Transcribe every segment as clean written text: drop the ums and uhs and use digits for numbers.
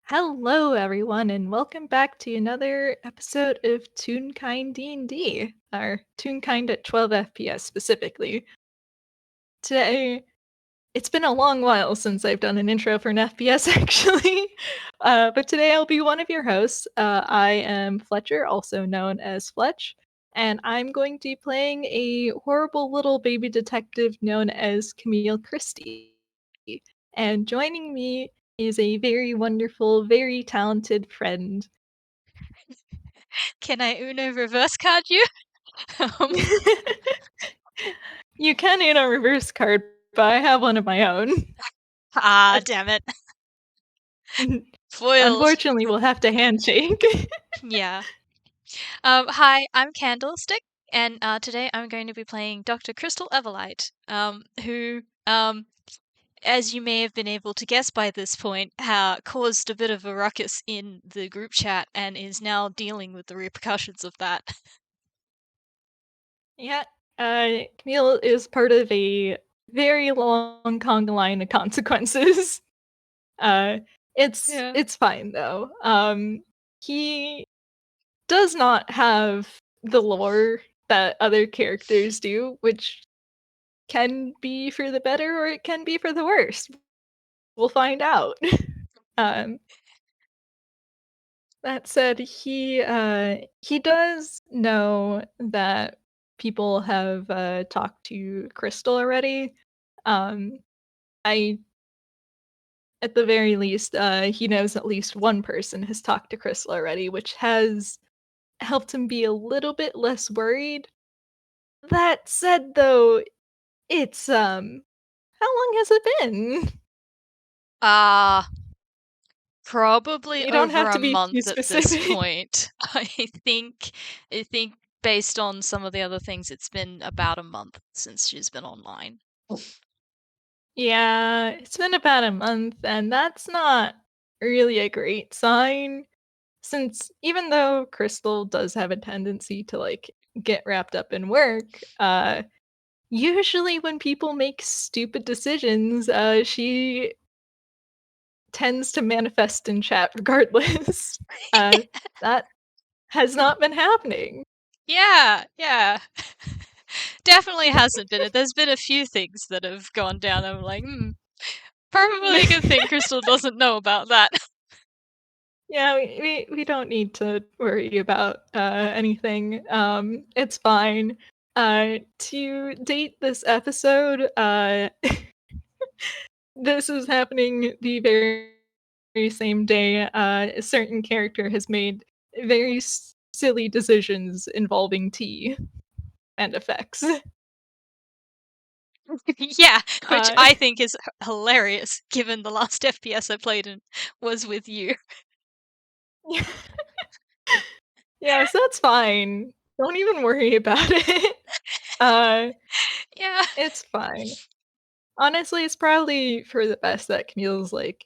Hello, everyone, and welcome back to another episode of Toonkind D&D, or Toonkind at 12 FPS specifically. Today, it's been a long while since I've done an intro for an FPS, actually, but today I'll be one of your hosts. I am Fletcher, also known as Fletch, and I'm going to be playing a horrible little baby detective known as Camille Christie. And joining me is a very wonderful, very talented friend. Can I Uno reverse card you? You can in a reverse card, but I have one of my own. Damn it. Foiled. Unfortunately, we'll have to handshake. Yeah. Hi, I'm Candlestic, and today I'm going to be playing Dr. Crystal Everlight, who, as you may have been able to guess by this point, caused a bit of a ruckus in the group chat and is now dealing with the repercussions of that. Yeah, Camille is part of a very long conga line of consequences. Uh, Yeah. it's fine though. He does not have the lore that other characters do, which can be for the better or it can be for the worse. We'll find out. um, that said, he does know that people have talked to Crystal already. Um, I, at the very least, he knows at least one person has talked to Crystal already, which has helped him be a little bit less worried. That said, though, it's how long has it been? Uh, Probably You don't over have a to be too month at this specific. point. I think based on some of the other things, it's been about a month since she's been online. Yeah, it's been about a month, and that's not really a great sign. Since even though Crystal does have a tendency to like get wrapped up in work, usually when people make stupid decisions, she tends to manifest in chat regardless. uh, that has not been happening. Yeah. Definitely hasn't been it. There's been a few things that have gone down. I'm like, probably a good thing Crystal doesn't know about that. Yeah, we don't need to worry about anything. It's fine. To date this episode, this is happening the very same day. A certain character has made very silly decisions involving tea and effects. Yeah, which Uh, I think is hilarious, given the last FPS I played in was with you. yeah, so that's fine. Don't even worry about it. Uh, Yeah. it's fine. Honestly, it's probably for the best that Camille's like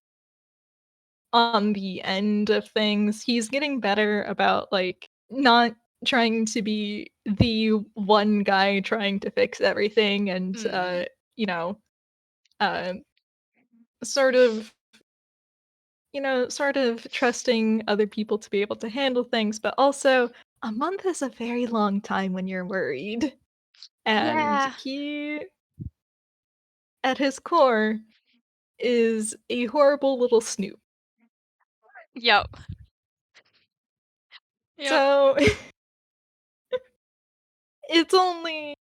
on the end of things. He's getting better about like not trying to be the one guy trying to fix everything and Mm. you know, uh sort of sort of trusting other people to be able to handle things, but also a month is a very long time when you're worried. And Yeah. he at his core is a horrible little snoop. Yep. Yep. So it's only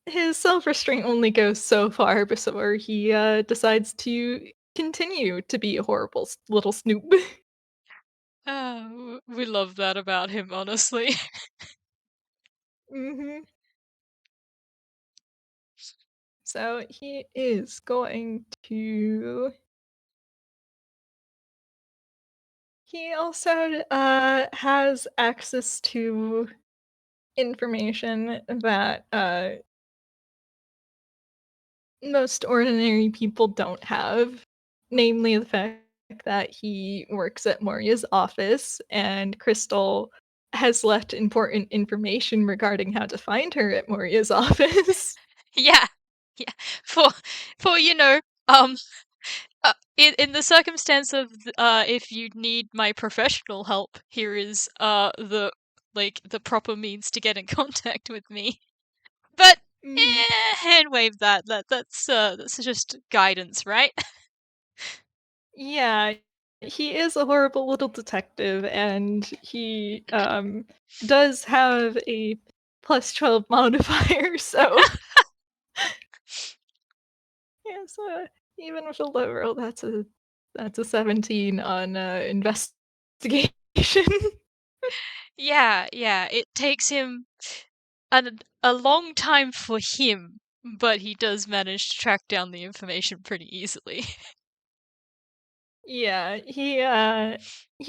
his self-restraint only goes so far before he decides to continue to be a horrible little snoop. We love that about him, honestly. hmm So he is going to. He also has access to information that most ordinary people don't have, namely the fact that he works at Moria's office and Crystal has left important information regarding how to find her at Moria's office. Yeah. Yeah. For, for, um, in the circumstance of if you need my professional help, here is the proper means to get in contact with me. But Mhm. hand wave that. That's just guidance, right? Yeah, he is a horrible little detective, and he, does have a +12 modifier, so yeah, so even with a low roll, that's a 17 on, investigation. Yeah, yeah. It takes him a long time for him, but he does manage to track down the information pretty easily. Yeah, he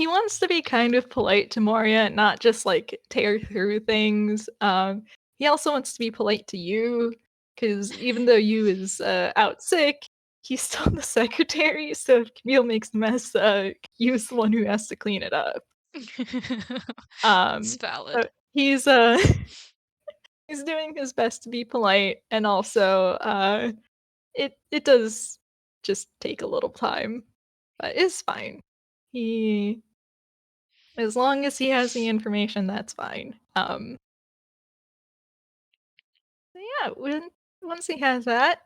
wants to be kind of polite to Moria and not just, like, tear through things, he also wants to be polite to you, because even though you is, out sick, he's still the secretary, so if Camille makes a mess, Yu's the one who has to clean it up. It's So valid. he's, he's doing his best to be polite, and also, it does just take a little time, but it's fine. He As long as he has the information, that's fine. So yeah, once he has that,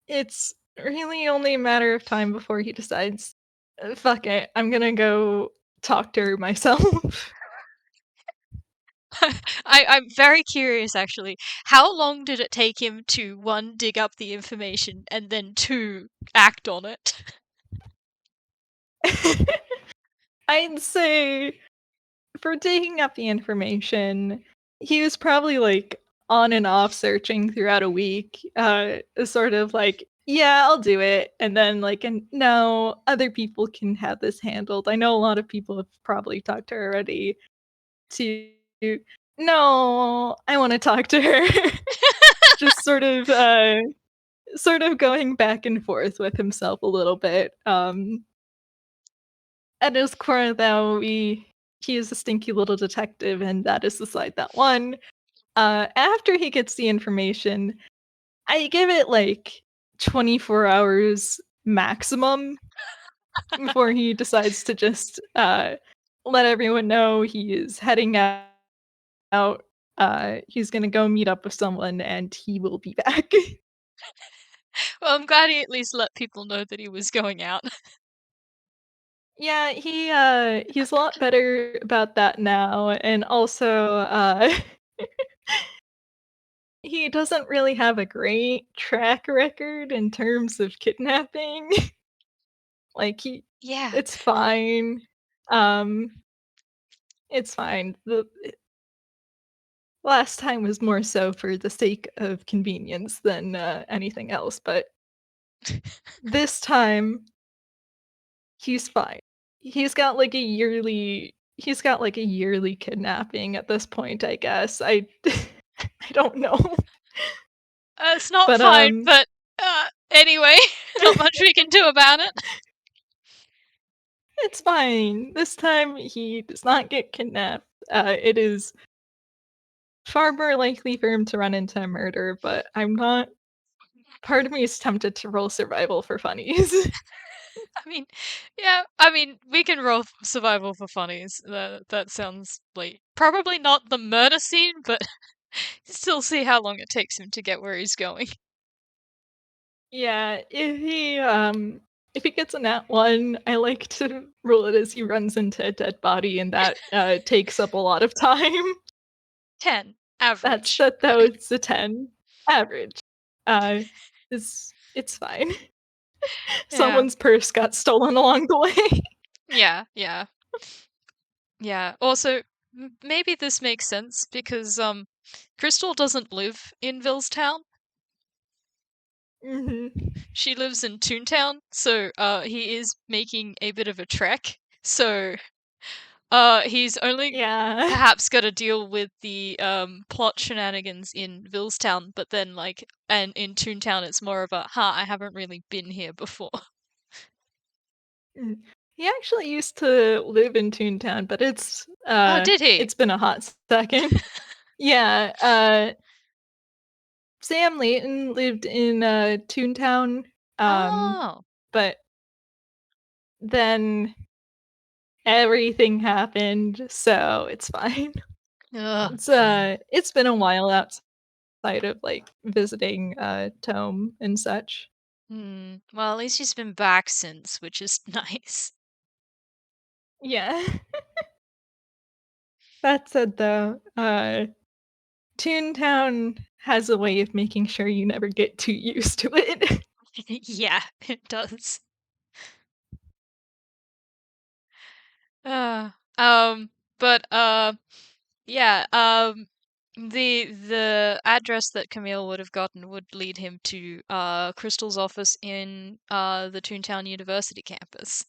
it's really only a matter of time before he decides, "Fuck it, I'm gonna go talk to her myself." I'm very curious actually. How long did it take him to one, dig up the information, and then two, act on it? I'd say for digging up the information, he was probably, like, on and off searching throughout a week, sort of like, "Yeah, I'll do it," and then, like, and, "No, other people can have this handled. I know a lot of people have probably talked to her already," to, "No, I wanna talk to her." Just sort of going back and forth with himself a little bit, at his core, though, he is a stinky little detective, and that is the side that won. After he gets the information, I give it, like, 24 hours maximum before he decides to just, let everyone know he is heading out. He's gonna go meet up with someone, and he will be back. Well, I'm glad he at least let people know that he was going out. Yeah, he's a lot better about that now, and also, he doesn't really have a great track record in terms of kidnapping. Like, he Yeah. it's fine. Um, it's fine. The last time was more so for the sake of convenience than, anything else, but this time, he's fine. He's got, like, a yearly kidnapping at this point, I guess. I don't know. It's not But, fine, but anyway, not much we can do about it. it's fine. This time, he does not get kidnapped. It is far more likely for him to run into a murder, but I'm not part of me is tempted to roll survival for funnies. I mean, yeah, I mean, we can roll survival for funnies. That sounds like probably not the murder scene, but still see how long it takes him to get where he's going. Yeah, if he gets a nat 1, I like to roll it as he runs into a dead body, and that, takes up a lot of time. 10, average. That was a 10. Average. Uh, it's fine. Yeah, Someone's purse got stolen along the way. yeah, yeah, yeah. Also, maybe this makes sense because Crystal doesn't live in Villestown. Mhm. She lives in Toontown, so he is making a bit of a trek. So he's only Yeah. perhaps got to deal with the plot shenanigans in Villestown, but then and in Toontown it's more of a I haven't really been here before. Mm. He actually used to live in Toontown, but Oh, did he? it's been a hot second. Yeah, Sam Layton lived in, Toontown, Oh. but then everything happened, so it's fine. Ugh. It's been a while outside of, like, visiting, Tome and such. Well, at least she's been back since, which is nice. Yeah. That said, though, Toontown has a way of making sure you never get too used to it. Yeah, it does. Uh, um, but yeah, the address that Camille would have gotten would lead him to Crystal's office in the Toontown University campus.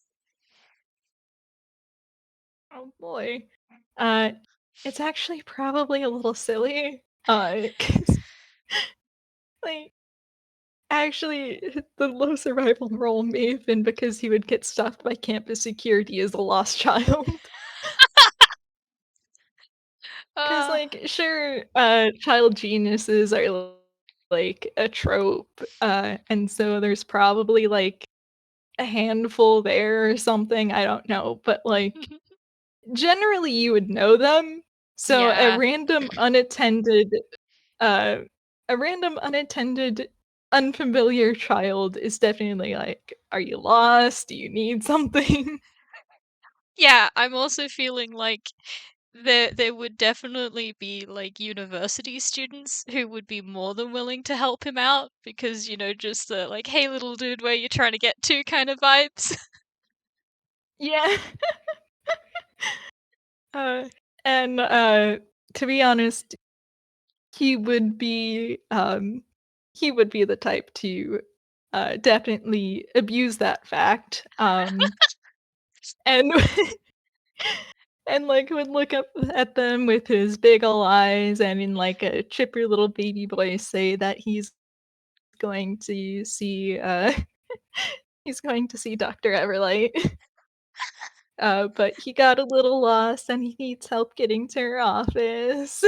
Oh boy. Uh, it's actually probably a little silly, 'cause, like, actually, the low survival role may have been because he would get stopped by campus security as a lost child. 'Cause, Uh, like, sure, child geniuses are, like, a trope, and so there's probably, like, a handful there or something, I don't know, but, like, generally you would know them, so yeah. uh a random unattended, unfamiliar child is definitely like, "Are you lost? Do you need something?" Yeah, I'm also feeling like there would definitely be like university students who would be more than willing to help him out because, just the like, hey little dude, where you trying to get to kind of vibes. Yeah. Uh, and, to be honest, he would be, he would be the type to, definitely abuse that fact, and and, like, would look up at them with his big ol' eyes and in, like, a chipper little baby voice say that going to see, he's going to see Doctor Everlight, but he got a little lost and he needs help getting to her office.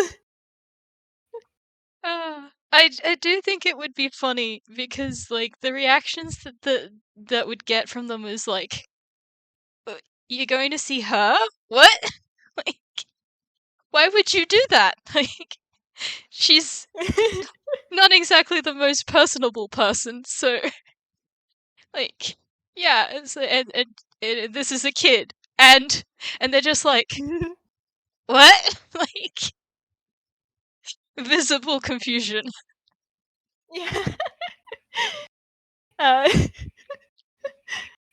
I do think it would be funny because like the reactions that would get from them is like, You're going to see her? What? Like, why would you do that?" Like, she's not exactly the most personable person, so like, yeah, this is a kid, and they're just like, what? Like, visible confusion. Yeah. Uh,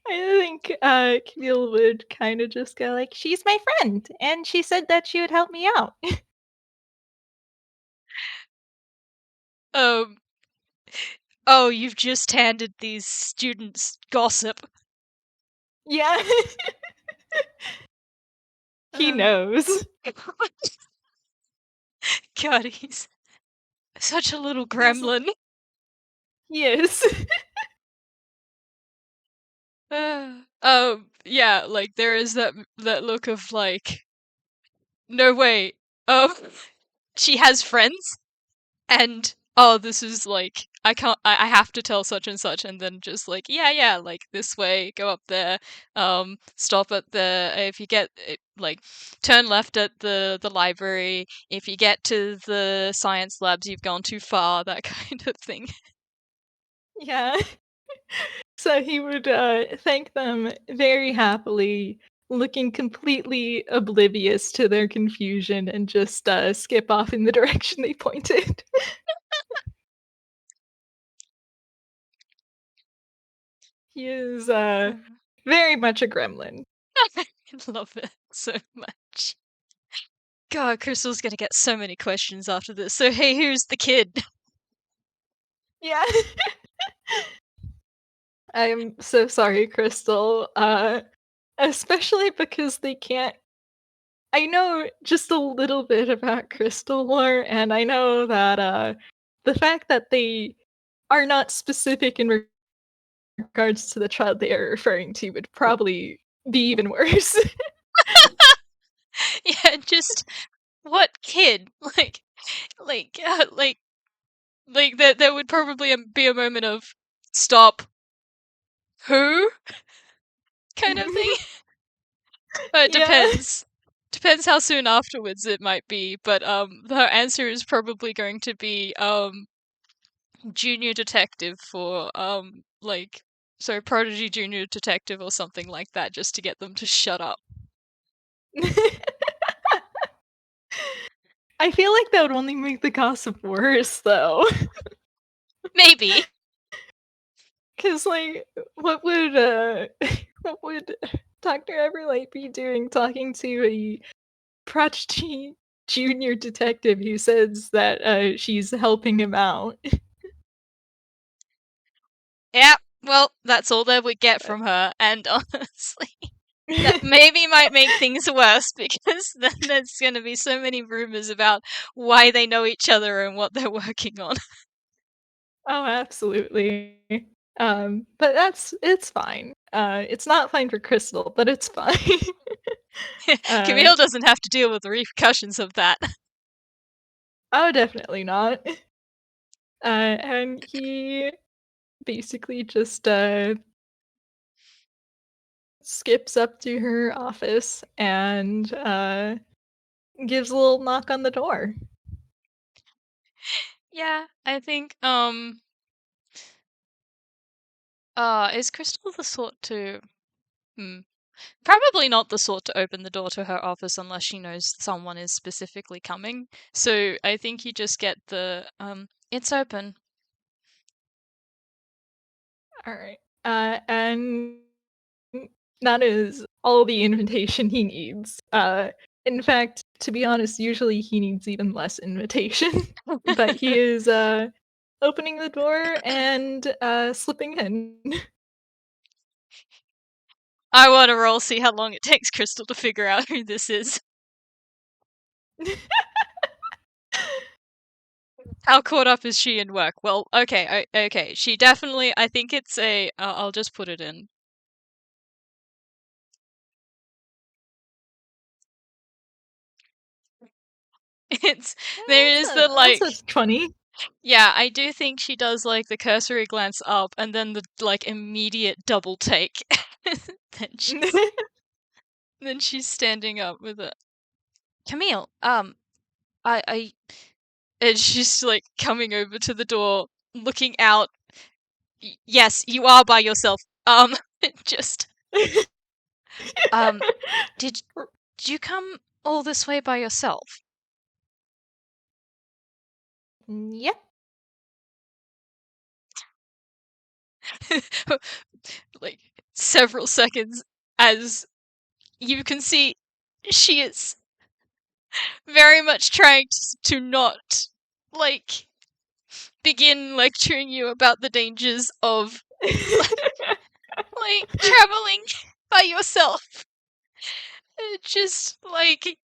I think, Camille would kinda just go like, "She's my friend, and she said that she would help me out." Um, oh, you've just handed these students gossip. Yeah. He Uh, knows. God, he's such a little He's gremlin. he is. Yeah, like there is that look of like, no way. Um, she has friends, and oh, this is like I can't. I have to tell such and such, and then just like, yeah, like this way, go up there. Stop at the if you get like turn left at the library. If you get to the science labs, you've gone too far. That kind of thing. Yeah. So he would, thank them very happily, looking completely oblivious to their confusion and just, skip off in the direction they pointed. He is, very much a gremlin. I love it so much. God, Crystal's gonna get so many questions after this. So hey, who's the kid? Yeah. I'm so sorry, Crystal, especially because they can't I know just a little bit about Crystal lore, and I know that, the fact that they are not specific in regards to the child they are referring to would probably be even worse. Yeah, just what kid? Like, there would probably be a moment of stop. Who? kind of thing. But it Yeah. depends. Depends how soon afterwards it might be, but her answer is probably going to be junior detective for prodigy junior detective or something like that, just to get them to shut up. I feel like that would only make the gossip worse, though. Maybe. Because, like, what would, what would Dr. Everlight be doing talking to a prodigy junior detective who says that, she's helping him out? Yeah, well, that's all they would get from her, and honestly, that maybe might make things worse because then there's going to be so many rumors about why they know each other and what they're working on. Oh, absolutely. But it's fine. It's not fine for Crystal, but it's fine. uh, Camille doesn't have to deal with the repercussions of that. oh, definitely not. And he basically just skips up to her office and gives a little knock on the door. Yeah, I think is Crystal the sort to hmm, probably not the sort to open the door to her office unless she knows someone is specifically coming. So I think you just get the it's open. All right. And that is all the invitation he needs. In fact, to be honest, usually he needs even less invitation. But he is opening the door and slipping in. I want to roll, see how long it takes Crystal to figure out who this is. How caught up is she in work? Well, okay, okay. She definitely, I think it's a, I'll just put it in. It's, there is the That's like, a 20. yeah, I do think she does like the cursory glance up and then the like immediate double take. then she's, then she's standing up with a, Camille, I, and she's like coming over to the door, looking out. Yes, you are by yourself. Just um, did did you come all this way by yourself? Yep. Like several seconds, as you can see, she is very much trying to not like begin lecturing you about the dangers of like traveling by yourself. Just like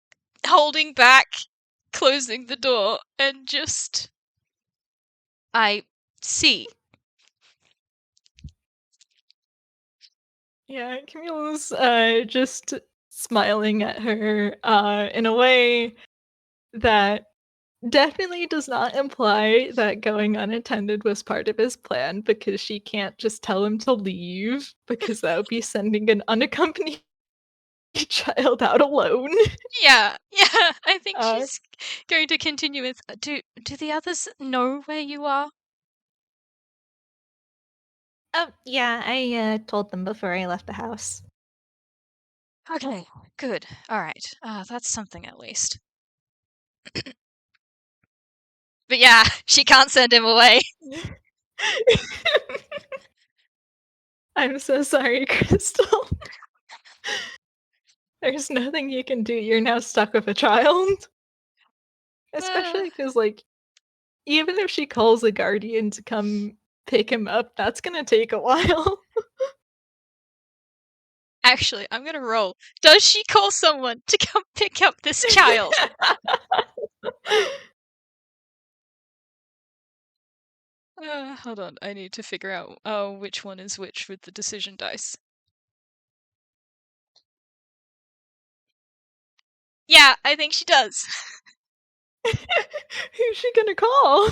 holding back, closing the door, and just I see. Yeah, Camille's just smiling at her in a way that definitely does not imply that going unattended was part of his plan, because she can't just tell him to leave, because that would be sending an unaccompanied child out alone. Yeah, yeah. I think Uh, she's going to continue with. Do the others know where you are? oh, yeah, I told them before I left the house. Okay, good. All right. That's something at least. But yeah, she can't send him away. I'm so sorry, Crystal. There's nothing you can do. You're now stuck with a child. Uh, Especially because, like, even if she calls a guardian to come pick him up, that's gonna take a while. actually, I'm gonna roll. Does she call someone to come pick up this child? Hold on. I need to figure out which one is which with the decision dice. Yeah, I think she does. Who's she gonna call?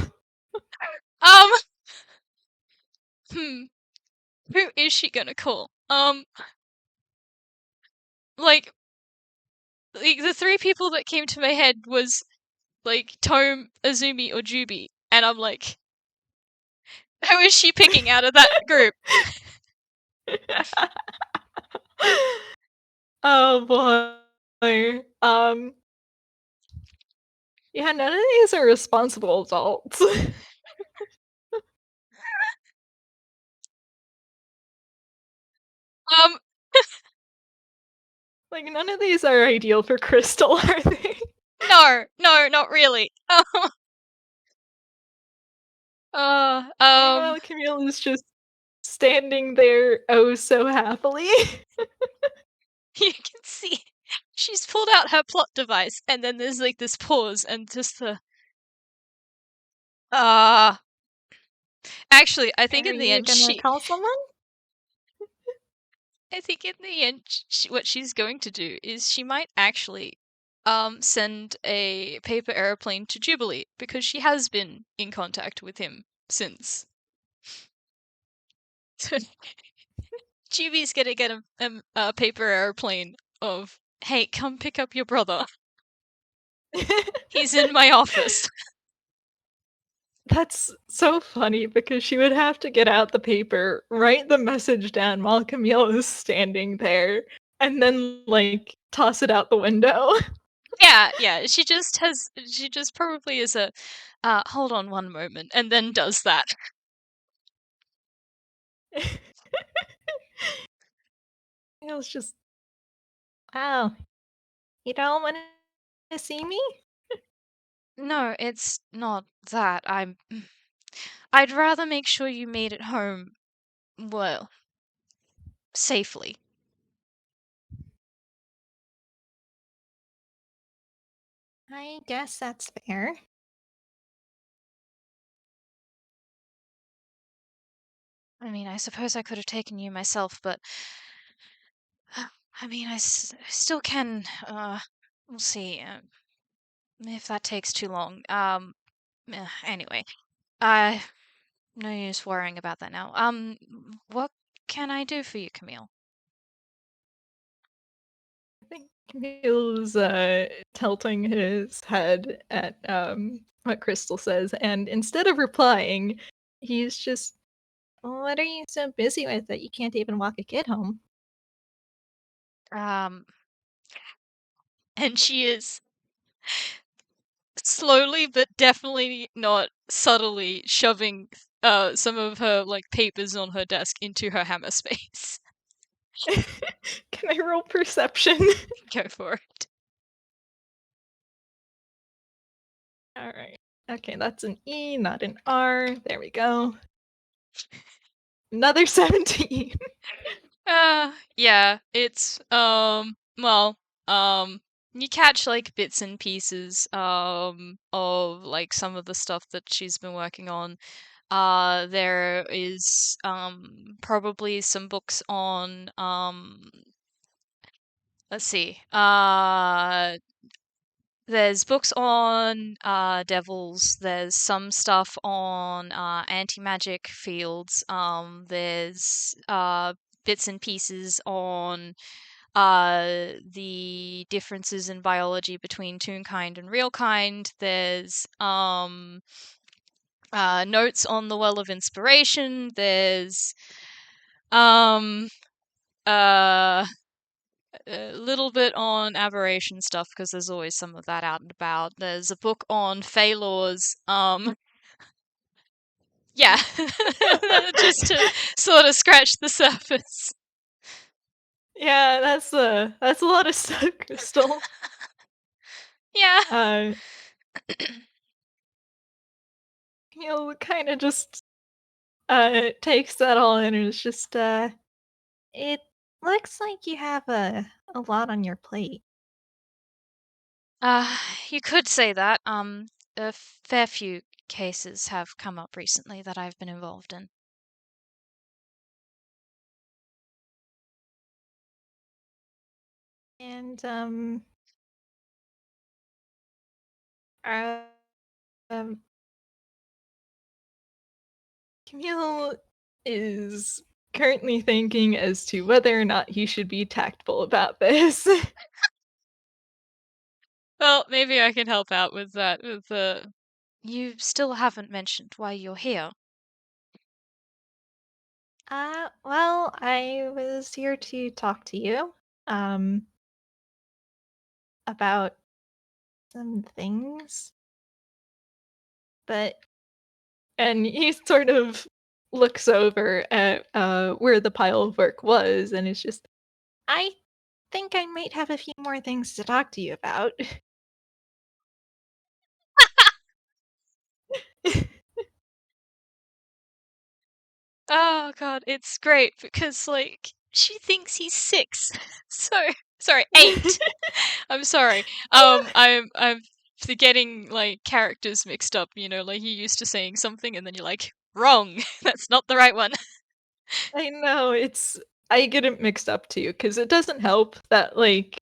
Um, hmm. Who is she gonna call? like the three people that came to my head was like Tome, Azumi, or Juby, and I'm like, who is she picking out of that group? Oh boy. Yeah, none of these are responsible adults. Um, Like, none of these are ideal for Crystal, are they? no, not really. Meanwhile, Camille is just standing there oh so happily. you can see she's pulled out her plot device, and then there's like this pause, and just the uh actually, I think Are in the you end gonna call someone? I think in the end, what she's going to do is she might actually send a paper airplane to Jubilee because she has been in contact with him since. So Jubilee's gonna get a paper airplane of, hey, come pick up your brother. He's in my office. That's so funny because she would have to get out the paper, write the message down while Camille is standing there, and then, like, toss it out the window. Yeah. She just probably is a hold on one moment and then does that. Camille's just, "Wow, you don't wanna see me?" No, it's not that. I'd rather make sure you made it home, well, safely. I guess that's fair. I mean, I suppose I could have taken you myself, but I mean, I still can. We'll see if that takes too long. Anyway, I no use worrying about that now. What can I do for you, Camille? I think Camille's, tilting his head at, what Crystal says, and instead of replying, he's just, "What are you so busy with that you can't even walk a kid home?" Um, and she is slowly but definitely not subtly shoving some of her like papers on her desk into her hammer space. Can I roll perception? Go for it. Alright. Okay, that's an E, not an R. There we go. Another 17. Yeah, it's well, you catch like bits and pieces of like some of the stuff that she's been working on. There is probably some books on let's see. There's books on devils. There's some stuff on anti-magic fields. There's bits and pieces on the differences in biology between Toonkind and real kind. There's notes on the well of inspiration. There's um uh a little bit on aberration stuff because there's always some of that out and about. There's a book on Fey laws. Yeah, just to sort of scratch the surface. Yeah, that's a lot of stuff, Crystal. Yeah. Uh, kinda just, takes that all in and is just, "It looks like you have a lot on your plate." Uh, you could say that. A fair few cases have come up recently that I've been involved in. And, uh, um, Camille is currently thinking as to whether or not he should be tactful about this. Well, maybe I can help out with that. With the You still haven't mentioned why you're here. Well, I was here to talk to you, um, about some things, but and he sort of looks over at, where the pile of work was, and it's just, "I think I might have a few more things to talk to you about." Oh god, it's great because like she thinks he's 6. So sorry, 8. I'm sorry. I'm getting like characters mixed up, like you're used to saying something and then you're like, wrong. That's not the right one. I know, I get it mixed up too, because it doesn't help that, like,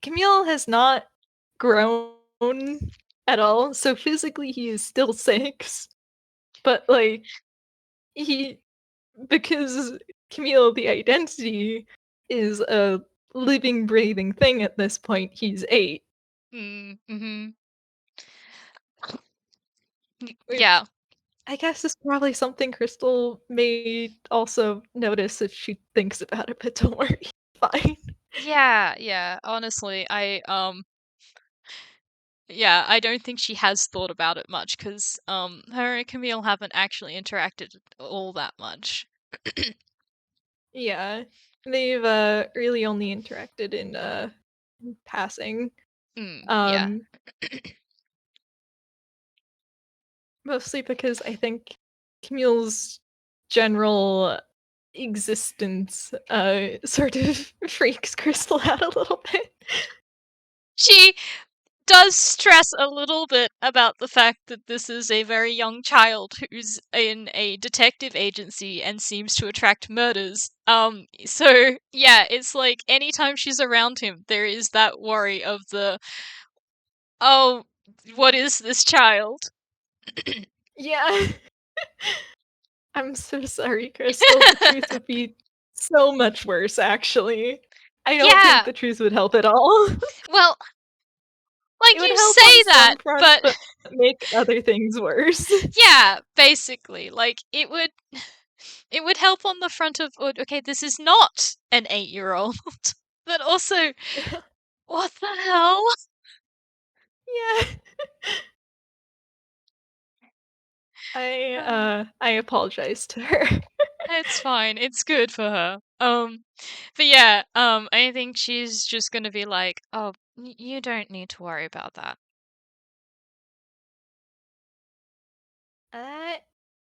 Camille has not grown at all, so physically he is still 6, but, like, he because Camille, the identity, is a living, breathing thing at this point, he's 8, Mm-hmm. which Yeah. I guess is probably something Crystal may also notice if she thinks about it, but don't worry, fine. Yeah, yeah. Honestly, yeah, I don't think she has thought about it much because her and Camille haven't actually interacted all that much. Yeah, they've, really only interacted in passing, Yeah. um, mostly because I think Camille's general existence, sort of freaks Crystal out a little bit. She does stress a little bit about the fact that this is a very young child who's in a detective agency and seems to attract murders. So yeah, it's like anytime she's around him, there is that worry of oh, what is this child? Yeah. I'm so sorry, Crystal, the truth would be so much worse, actually. I don't think Yeah, the truth would help at all. well, It like would you help on say that, some fronts, but but make other things worse. yeah, basically, like it would help on the front of okay, this is not an 8-year-old, but also what the hell? Yeah. I apologize to her. It's fine. It's good for her. But yeah, I think she's just gonna be like, "Oh, you don't need to worry about that." Uh,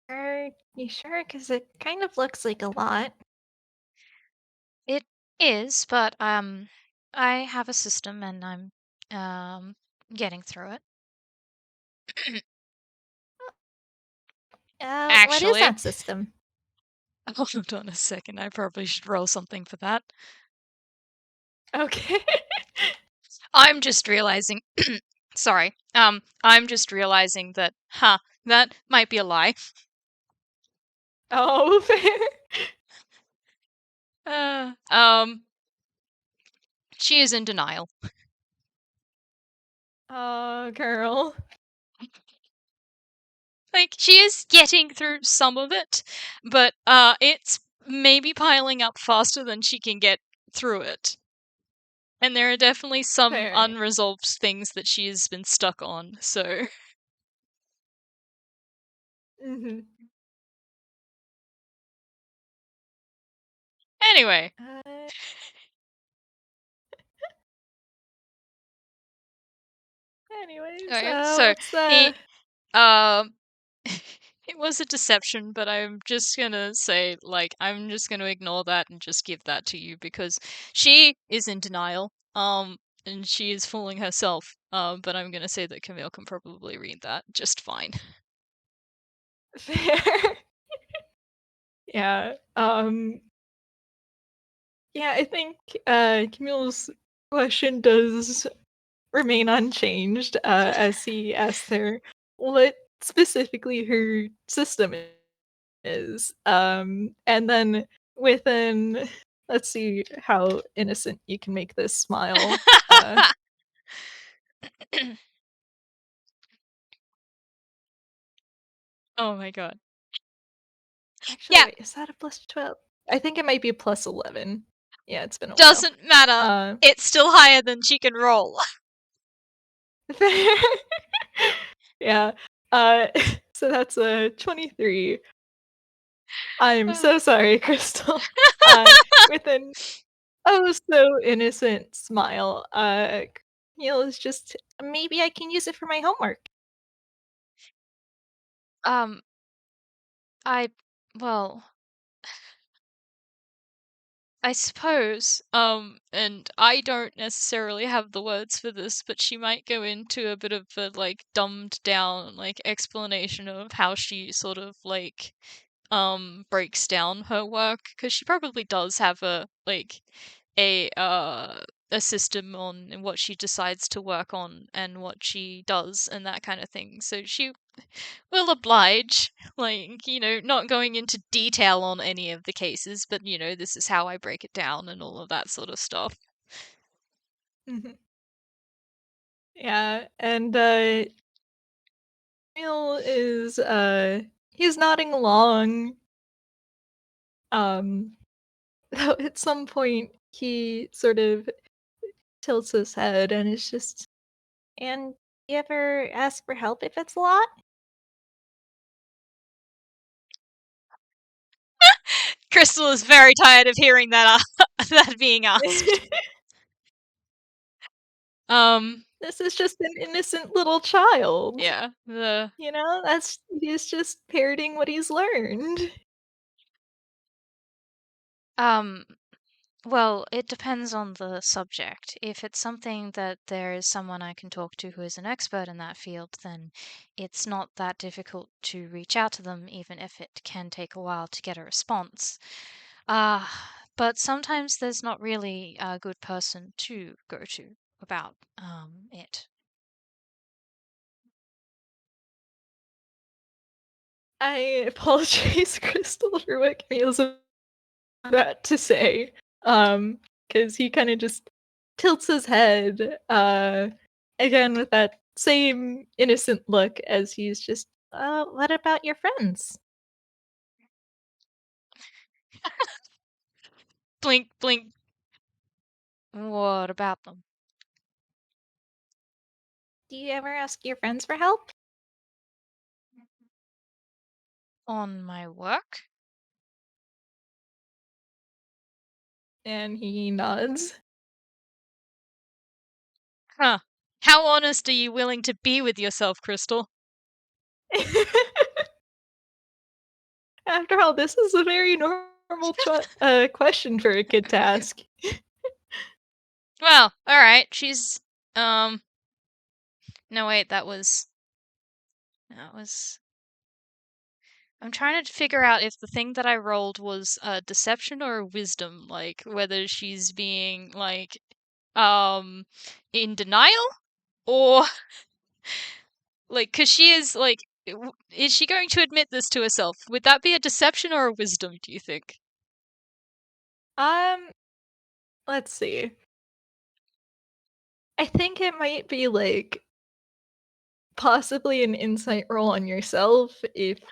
are you sure? Because it kind of looks like a lot. It is, but I have a system and I'm um getting through it. What is Actually, that system? hold on a second. I probably should roll something for that. Okay. I'm just realizing. Sorry. I'm just realizing that, that might be a lie. Oh, fair. Uh, um, she is in denial. Oh, girl. Like she is getting through some of it, but it's maybe piling up faster than she can get through it. And there are definitely some Fair. unresolved things that she has been stuck on. So Mhm. anyway, Uh, anyways, okay, so what's he the um it was a deception, but I'm just gonna say, like, I'm just gonna ignore that and just give that to you because she is in denial. And she is fooling herself. But I'm gonna say that Camille can probably read that just fine. fair? Yeah. Yeah, I think Camille's question does remain unchanged as he asks her what specifically her system is. is. And then within let's see how innocent you can make this smile. Oh my god. Actually, Yeah, wait, is that a plus 12? I think it might be a plus 11. Yeah, it's been a while. doesn't matter. Uh, It's still higher than she can roll. yeah. Uh, so that's a 23. I'm so sorry, Crystal. With an oh so innocent smile, Camille is just maybe I can use it for my homework. um, I well, I suppose, and I don't necessarily have the words for this, but she might go into a bit of a like dumbed down like explanation of how she sort of like breaks down her work because she probably does have a like a system on what she decides to work on and what she does and that kind of thing. So she will oblige, like, not going into detail on any of the cases, but this is how I break it down and all of that sort of stuff. Mhm. Yeah, and, Camille is, he's nodding along, um, though at some point he sort of tilts his head and is just, "And you ever ask for help if it's a lot?" Crystal is very tired of hearing that that being asked. Um, This is just an innocent little child. yeah, the You know, that's he's just parroting what he's learned. um Well, it depends on the subject. If it's something that there is someone I can talk to who is an expert in that field, then it's not that difficult to reach out to them, even if it can take a while to get a response. Uh, but sometimes there's not really a good person to go to about it. I apologize, Crystal, for what Camille's about to say. Because he kinda just tilts his head, again with that same innocent look as he's just, what about your friends? Blink, blink. What about them? Do you ever ask your friends for help?" On my work? And he nods. Huh. How honest are you willing to be with yourself, Crystal? After all, this is a very normal question for a kid to ask. Well, alright, she's, um, no, wait, that was I'm trying to figure out if the thing that I rolled was a deception or a wisdom, like whether she's being like um in denial or like cuz she is like is she going to admit this to herself? Would that be a deception or a wisdom, do you think? Um, let's see. I think it might be, like, possibly an insight roll on yourself if All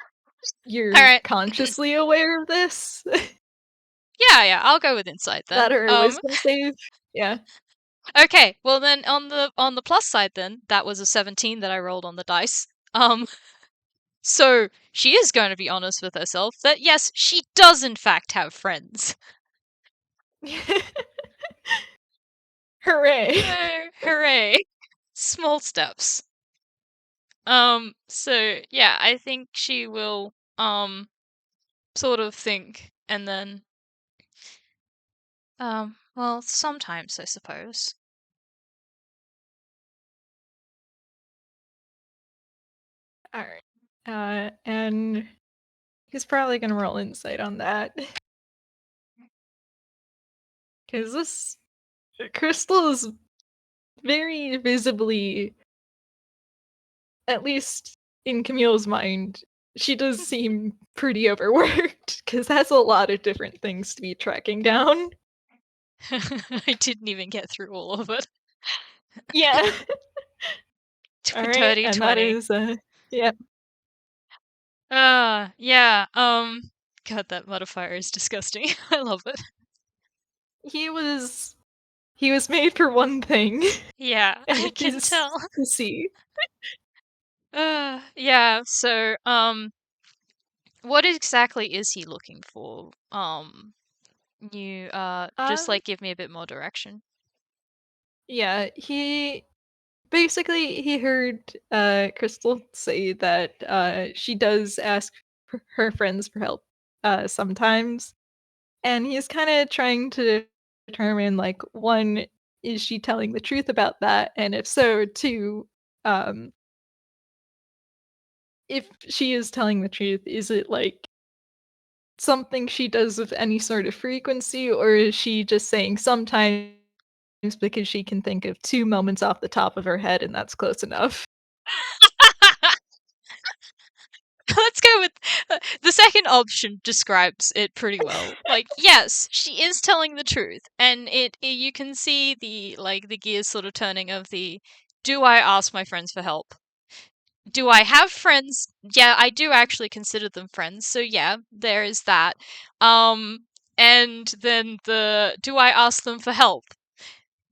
you're right. consciously aware of this. Yeah, yeah, I'll go with insight then. That or a wisdom save. Yeah. Okay, well then on the plus side then, that was a 17 that I rolled on the dice. Um So she is going to be honest with herself that yes, she does in fact have friends. Hooray. Hooray. Small steps. So yeah, I think she will sort of think and then well, sometimes I suppose. Alright. And he's probably gonna roll insight on that. Because this crystal is very visibly, at least in Camille's mind, she does seem pretty overworked because that's a lot of different things to be tracking down. I didn't even get through all of it. Yeah. Alright, Dirty and that 20. is, yeah. Yeah, God, that modifier is disgusting. I love it. He was he was made for one thing, Yeah, and I it can is tell. to see. Yeah, so, what exactly is he looking for? You, just, Um, like, give me a bit more direction. yeah, he basically, he heard, Crystal say that, she does ask her friends for help, sometimes, and he's kinda trying to determine, like, 1, is she telling the truth about that? And if so, 2, um, if she is telling the truth, is it, like, something she does with any sort of frequency, or is she just saying sometimes because she can think of 2 moments off the top of her head and that's close enough? Let's go with the second option describes it pretty well. Like, yes, she is telling the truth, and you can see the like the gears sort of turning of the do I ask my friends for help? Do I have friends? Yeah, I do actually consider them friends. So yeah, there is that. Um and then the do I ask them for help?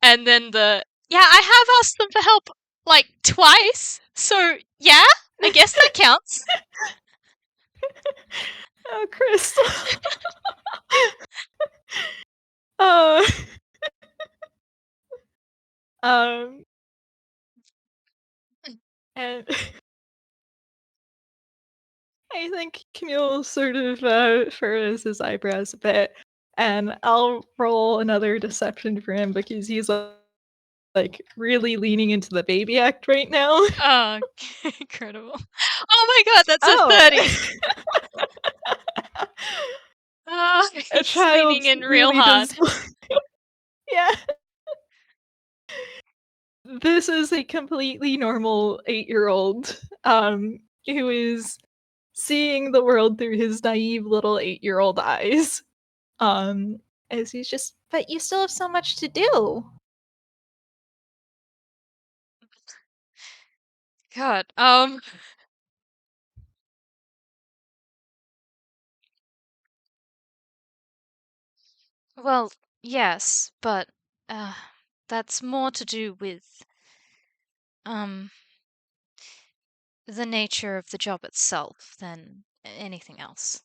And then the yeah, I have asked them for help like twice. So yeah, I guess that counts. Oh, Crystal. Uh, um, and I think Camille sort of, furrows his eyebrows a bit, and I'll roll another deception for him because he's, like, really leaning into the baby act right now. Oh, incredible. Oh my god, that's a Oh. 30. Oh, A he's leaning child in real really hard. does. Yeah. This is a completely normal 8-year-old, who is seeing the world through his naive little 8-year-old eyes. Um, as he's just, "But you still have so much to do." God, well, yes, but, uh, that's more to do with, um, the nature of the job itself than anything else.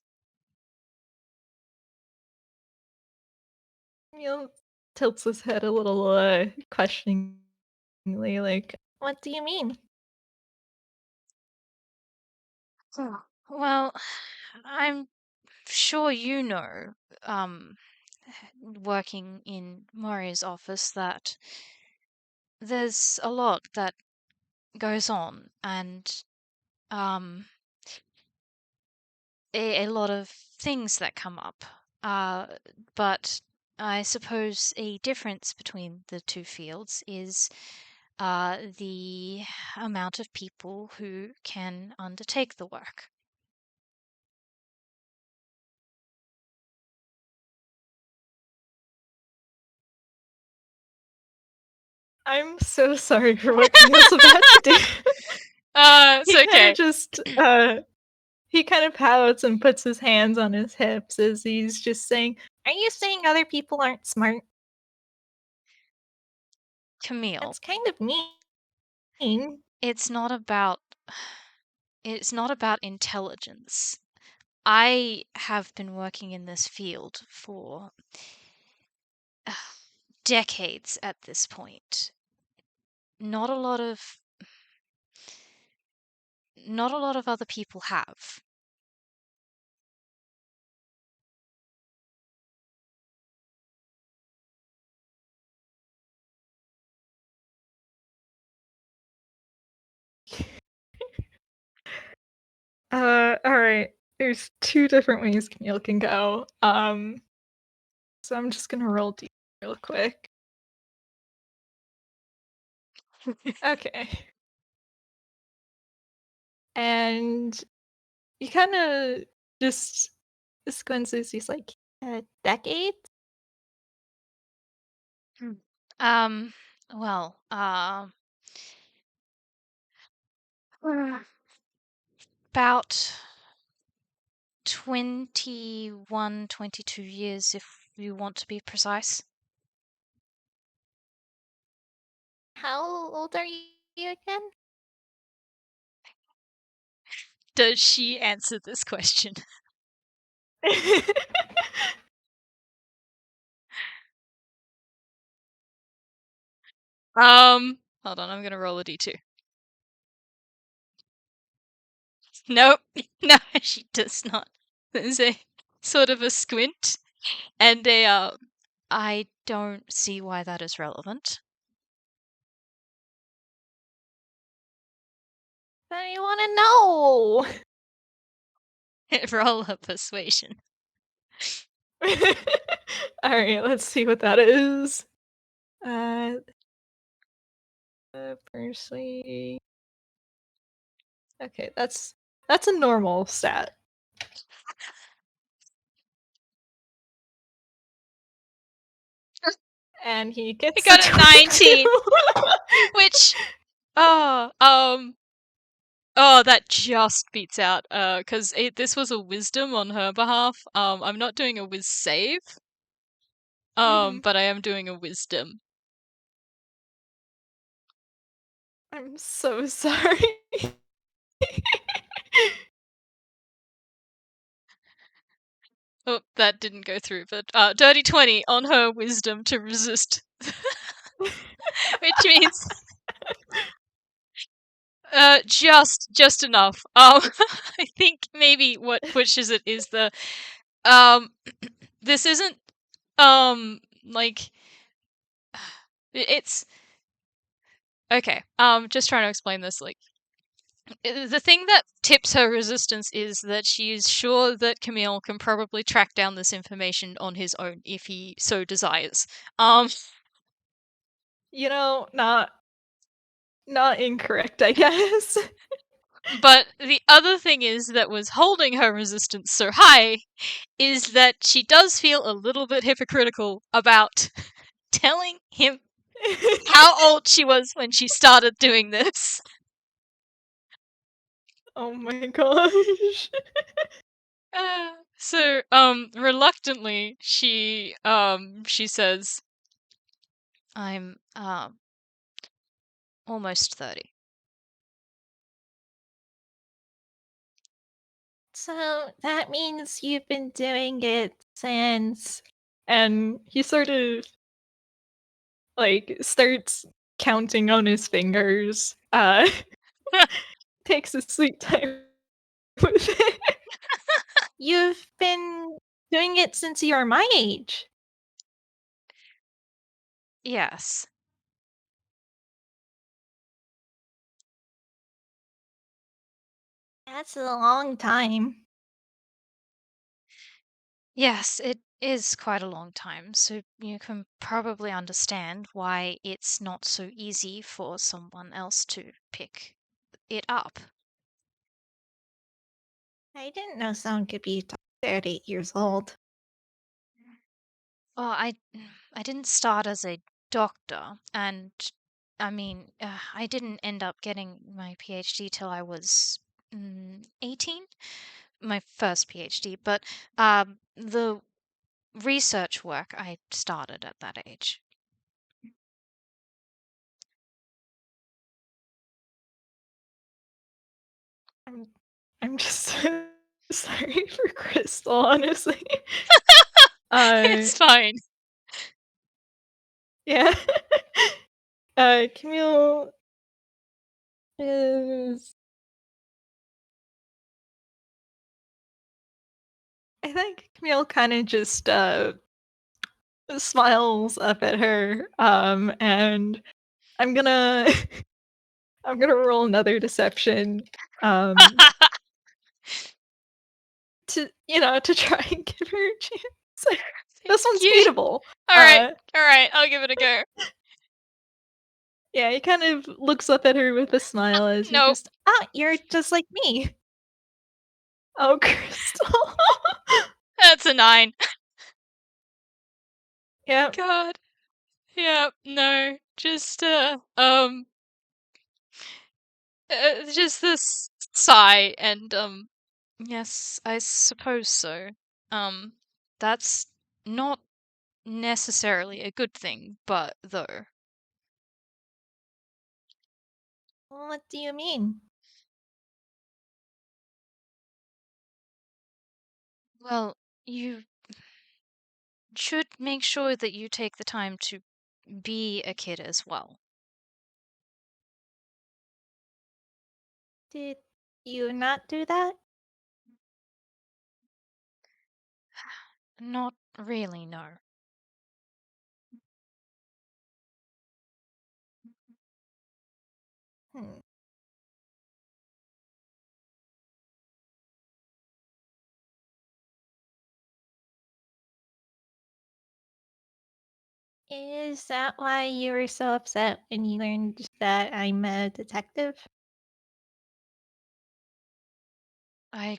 Camille tilts his head a little, questioningly, like, "What do you mean?" Hmm. Well, I'm sure you know, working in Moria's office that there's a lot that goes on and a lot of things that come up. Uh, but I suppose a difference between the two fields is the amount of people who can undertake the work. I'm so sorry for what Camille's about to do. It's He kinda okay. just, he kind of pouts and puts his hands on his hips as he's just saying, "Are you saying other people aren't smart? Camille, That's kind of mean." it's not about it's not about intelligence. I have been working in this field for decades at this point. Not a lot of not a lot of other people have. Alright. There's 2 different ways Camille can go. So I'm just gonna roll D real quick. Okay. And he kind of just squinces. He's like, decades? Hmm. Um, well, about 21, 22 years, if you want to be precise. How old are you again? Does she answer this question? Hold on, I'm gonna roll a d2. Nope, no, she does not. There's a sort of a squint and I don't see why that is relevant. I you want to know. Roll a persuasion. All right, let's see what that is. Persuade. Okay, that's a normal stat. And he I gets got a a 19, 22. which that just beats out because this was a wisdom on her behalf. I'm not doing a whiz save. Mhm. But I am doing a wisdom. I'm so sorry. Oh, that didn't go through, but dirty 20 on her wisdom to resist. Which means just enough. I think maybe what pushes it is the this isn't like it's okay. Just trying to explain this. Like the thing that tips her resistance is that she is sure that Camille can probably track down this information on his own if he so desires. You know, not incorrect, I guess. But the other thing is that was holding her resistance so high is that she does feel a little bit hypocritical about telling him how old she was when she started doing this. Oh my gosh. So, reluctantly, she says, "I'm, almost 30." So that means you've been doing it since. And he sort of like starts counting on his fingers. Takes his sweet time with it. You've been doing it since you were my age. Yes. That's a long time. Yes, it is quite a long time, so you can probably understand why it's not so easy for someone else to pick it up. I didn't know someone could be 38 years old. Well, I didn't start as a doctor, and I mean, I didn't end up getting my PhD till I was 18, my first PhD, but the research work I started at that age. I'm, I'm just so sorry for Crystal, honestly. Uh, It's fine. yeah. Camille is. I think Camille kind of just smiles up at her, and I'm gonna I'm gonna roll another deception, um, to try and give her a chance. Like, Thank this one's you. beatable. All right, all right, I'll give it a go. Yeah, he kind of looks up at her with a smile as he Nope. just, you're just like me. Oh, Crystal. That's a 9. Yep. God. Yeah, no. Just this sigh and, yes, I suppose so. Um, that's not necessarily a good thing, but though. What do you mean? Well, you should make sure that you take the time to be a kid as well. Did you not do that? Not really, no. Hmm. Is that why you were so upset when you learned that I'm a detective? I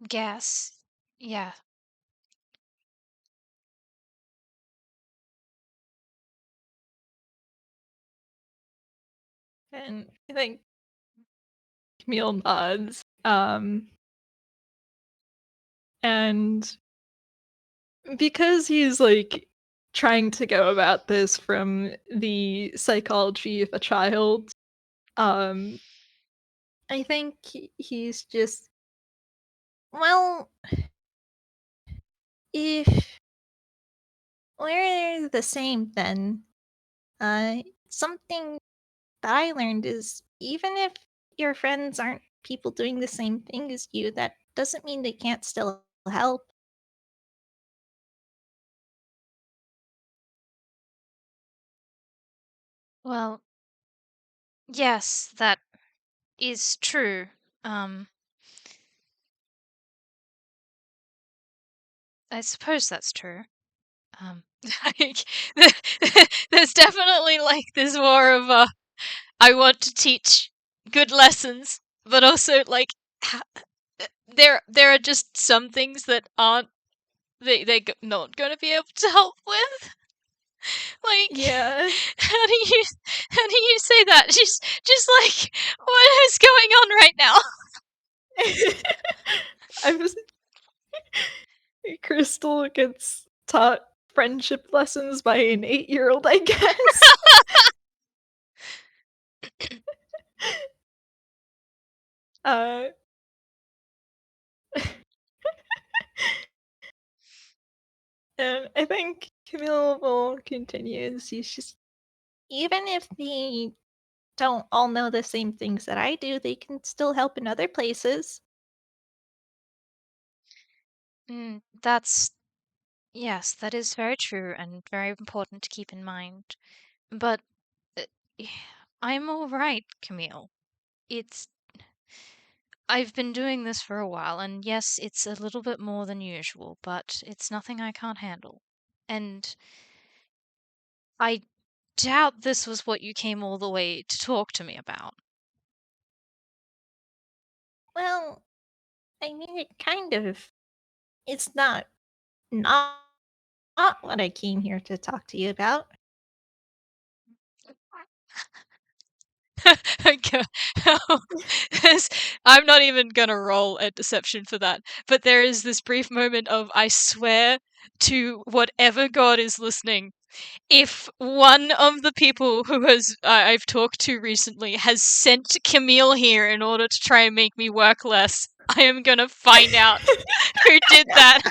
guess. Yeah. And I think Camille nods. And because he's like trying to go about this from the psychology of a child, um, I think he's just, well, if we're the same, then something that I learned is even if your friends aren't people doing the same thing as you, that doesn't mean they can't still help. Well, yes, that is true. Um, I suppose that's true. Um, like, there's definitely like this more of a I want to teach good lessons, but also like there are just some things that aren't not going to be able to help with. Like, Yeah. how do you how do you say that? Just like what is going on right now? I was Crystal gets taught friendship lessons by an 8-year-old, I guess. Uh, and I think Camille will continue. She's just, even if they don't all know the same things that I do, they can still help in other places. That's yes, that is very true and very important to keep in mind. But uh, I'm all right, Camille. It's I've been doing this for a while, and yes, it's a little bit more than usual, but it's nothing I can't handle. And I doubt this was what you came all the way to talk to me about. Well, I mean, it kind of. It's not what I came here to talk to you about. Okay. There's- I'm not even gonna roll a deception for that, but there is this brief moment of I swear to whatever god is listening, if one of the people who has I've talked to recently has sent Camille here in order to try and make me work less, I am gonna find out who did that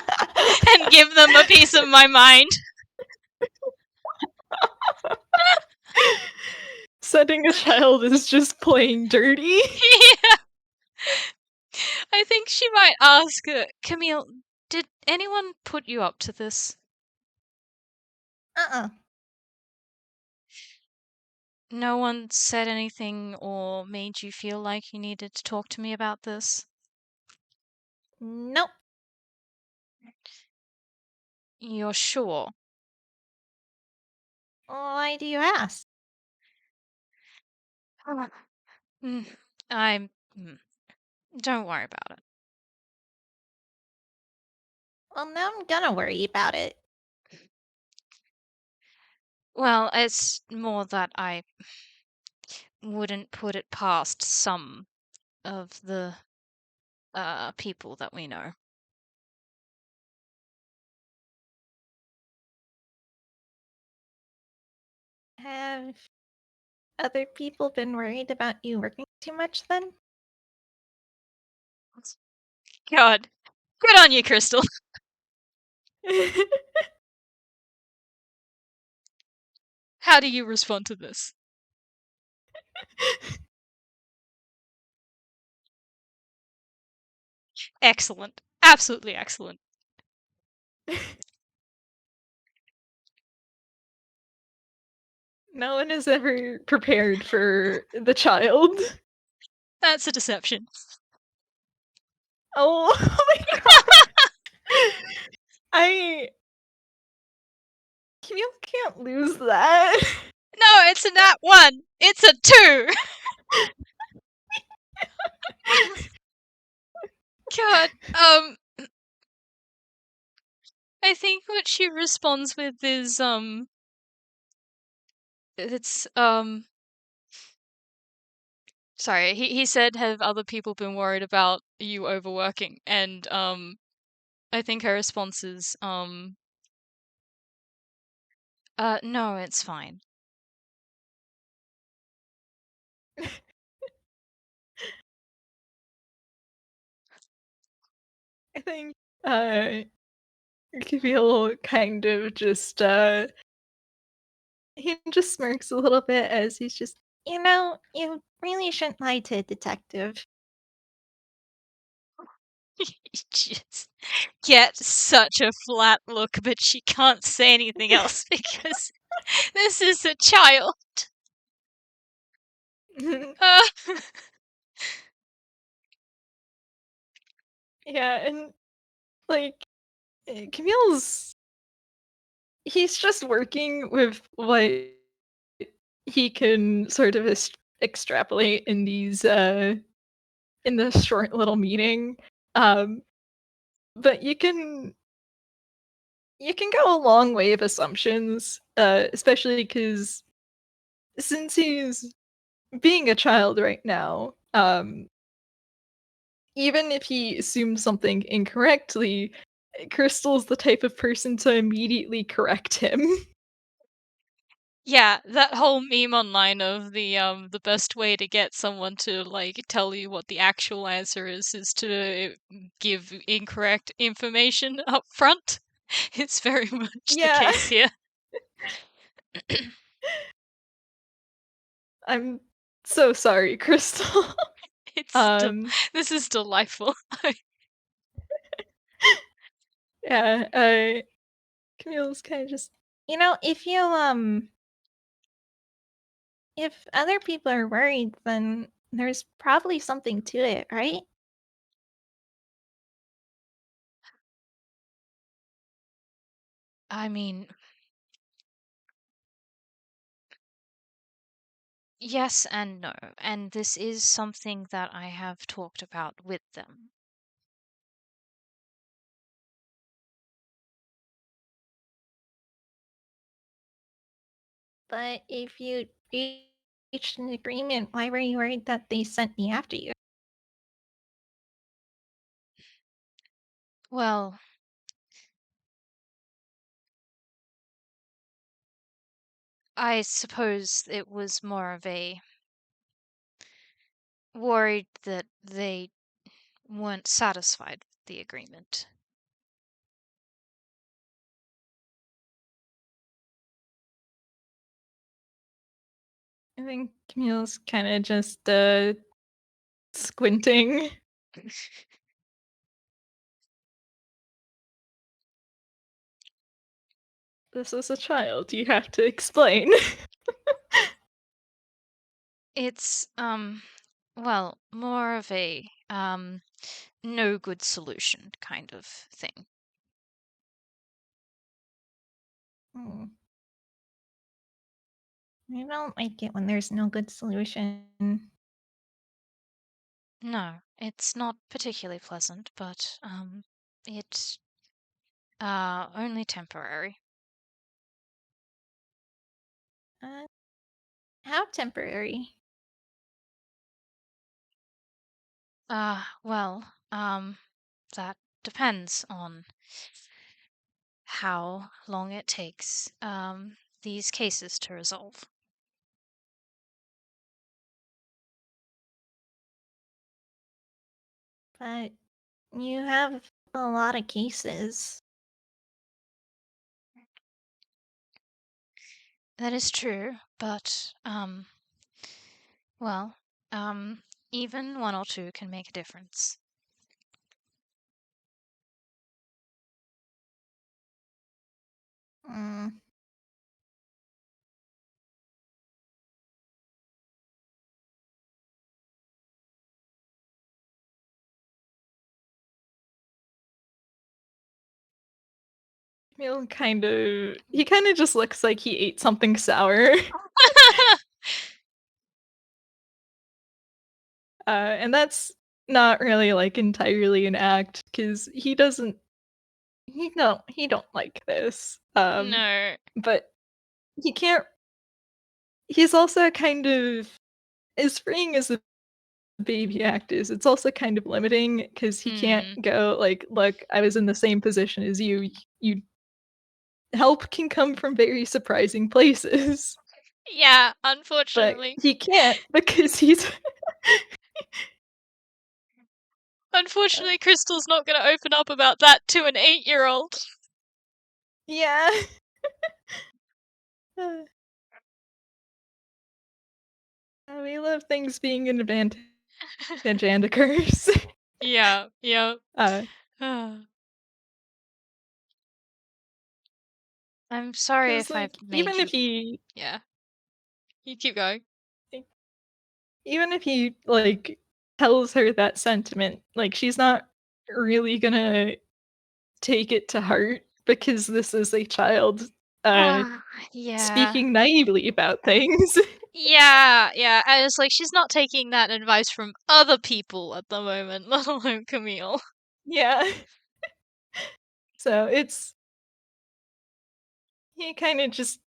and give them a piece of my mind. Setting a child is just plain dirty. Yeah, I think she might ask Camille, did anyone put you up to this? Uh-uh. No one said anything or made you feel like you needed to talk to me about this? Nope. You're sure? Why do you ask? Mm, I'm. mm, Don't worry about it. Well, now I'm gonna worry about it. Well, it's more that I wouldn't put it past some of the people that we know. Have other people been worried about you working too much then? God, good on you, Crystal. How do you respond to this? Excellent. Absolutely excellent. No one is ever prepared for the child. That's a deception. Oh, oh my god. I Camille can't lose that. No, it's a nat 1. It's a 2. God. I think what she responds with is it's sorry, he said have other people been worried about you overworking, and I think her response is no, it's fine. I think Camille kind of just he just smirks a little bit as he's just, you really shouldn't lie to a detective. Just get such a flat look, but she can't say anything else because this is a child. Uh, Yeah, and like Camille's he's just working with what he can sort of extrapolate in these in this short little meeting. Um but you can go a long way of assumptions, especially because since he's being a child right now, even if he assumes something incorrectly, Crystal's the type of person to immediately correct him. yeah, that whole meme online of the best way to get someone to like tell you what the actual answer is to give incorrect information up front. It's very much the Yeah, case here. I'm so sorry, Crystal. It's um, this is delightful. yeah, Camille's kind of just, if other people are worried, then there's probably something to it, right? I mean, yes and no, and this is something that I have talked about with them. But if you reached an agreement, why were you worried that they sent me after you? Well, I suppose it was more of a worried that they weren't satisfied with the agreement. I think Camille's kind of just squinting. This is a child. You have to explain. It's well, more of a no good solution kind of thing. Hmm. I don't like it when there's no good solution. No, it's not particularly pleasant, but it Only temporary. Uh, how temporary? Well, that depends on how long it takes, these cases to resolve. But you have a lot of cases. That is true, but, well, even one or two can make a difference. Mm. Camille he kind of just looks like he ate something sour. And that's not really like entirely an act because he don't like this. No. But he can't. He's also kind of as freeing as the baby act is. It's also kind of limiting because he can't Mm. go like, "Look, I was in the same position as you. You help can come from very surprising places." Yeah, But unfortunately. he can't because he's Unfortunately, Crystal's not gonna open up about that to an 8-year-old. yeah. We love things being an advantage and a curse. Yeah, yeah. Uh, I'm sorry 'Cause, if I like, made you. Yeah. You keep going. even if he, like, tells her that sentiment, like, she's not really gonna take it to heart because this is a child, uh, Ah, yeah. speaking naively about things. Yeah, yeah, and it's like she's not taking that advice from other people at the moment, let alone Camille. Yeah. So,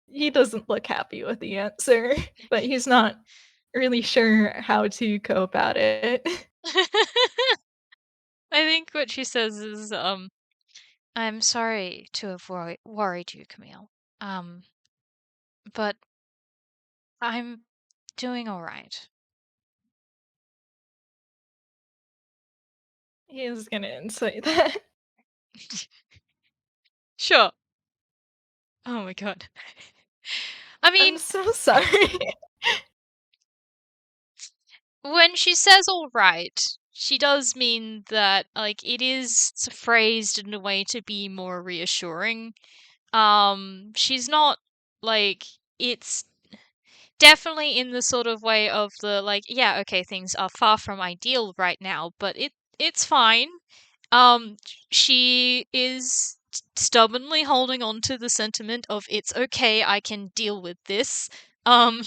he doesn't look happy with the answer, but he's not really sure how to go about it. I think what she says is, "I'm sorry to have worried you, Camille. Um, but I'm doing alright." He is gonna say that. Sure. Oh my god. I I'm mean, so sorry. when she says alright, she does mean that, like, it is phrased in a way to be more reassuring. She's not like it's definitely in the sort of way of the like, yeah, okay, things are far from ideal right now, but it's fine. Um, she is stubbornly holding on to the sentiment of it's okay, I can deal with this. Um,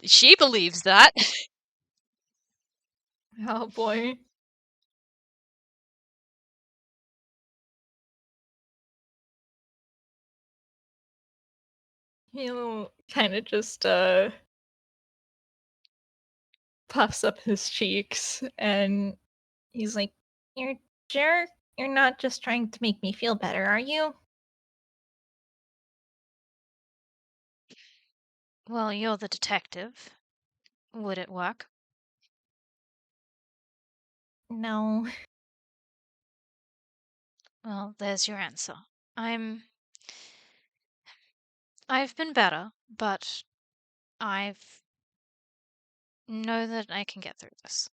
she believes that. Oh boy. He'll kinda just, puffs up his cheeks and he's like, "You're sure you're not just trying to make me feel better, are you?" Well, you're the detective. Would it work? No. Well, there's your answer. I'm I've been better, but I've know that I can get through this.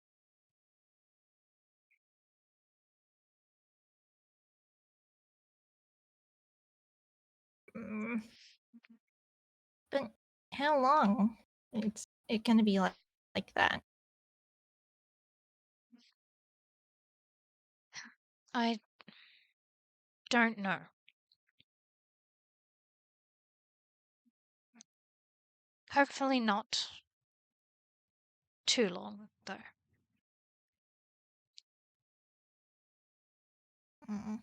Mm, but how long? It gonna be like that? I don't know. Hopefully not too long, though. Mm.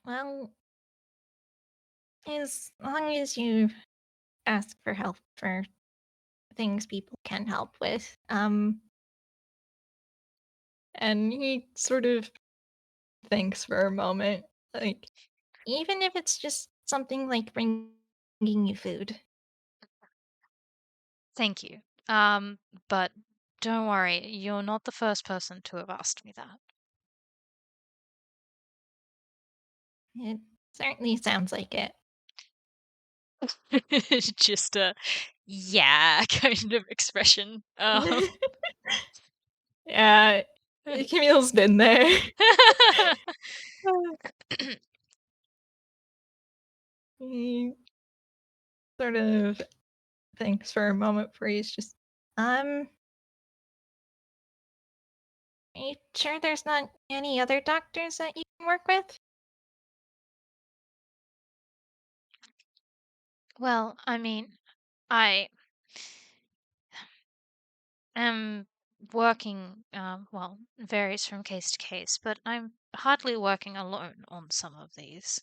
Well, as long as you ask for help for things people can help with, and he sort of thinks for a moment, like, even if it's just something like bringing you food. Thank you. But don't worry, you're not the first person to have asked me that. It certainly sounds like it. Just a yeah kind of expression. Yeah, Camille's been there. He sort of thinks for a moment before he's just, are you sure there's not any other doctors that you can work with? Well, I mean, I am working, well, varies from case to case, but I'm hardly working alone on some of these.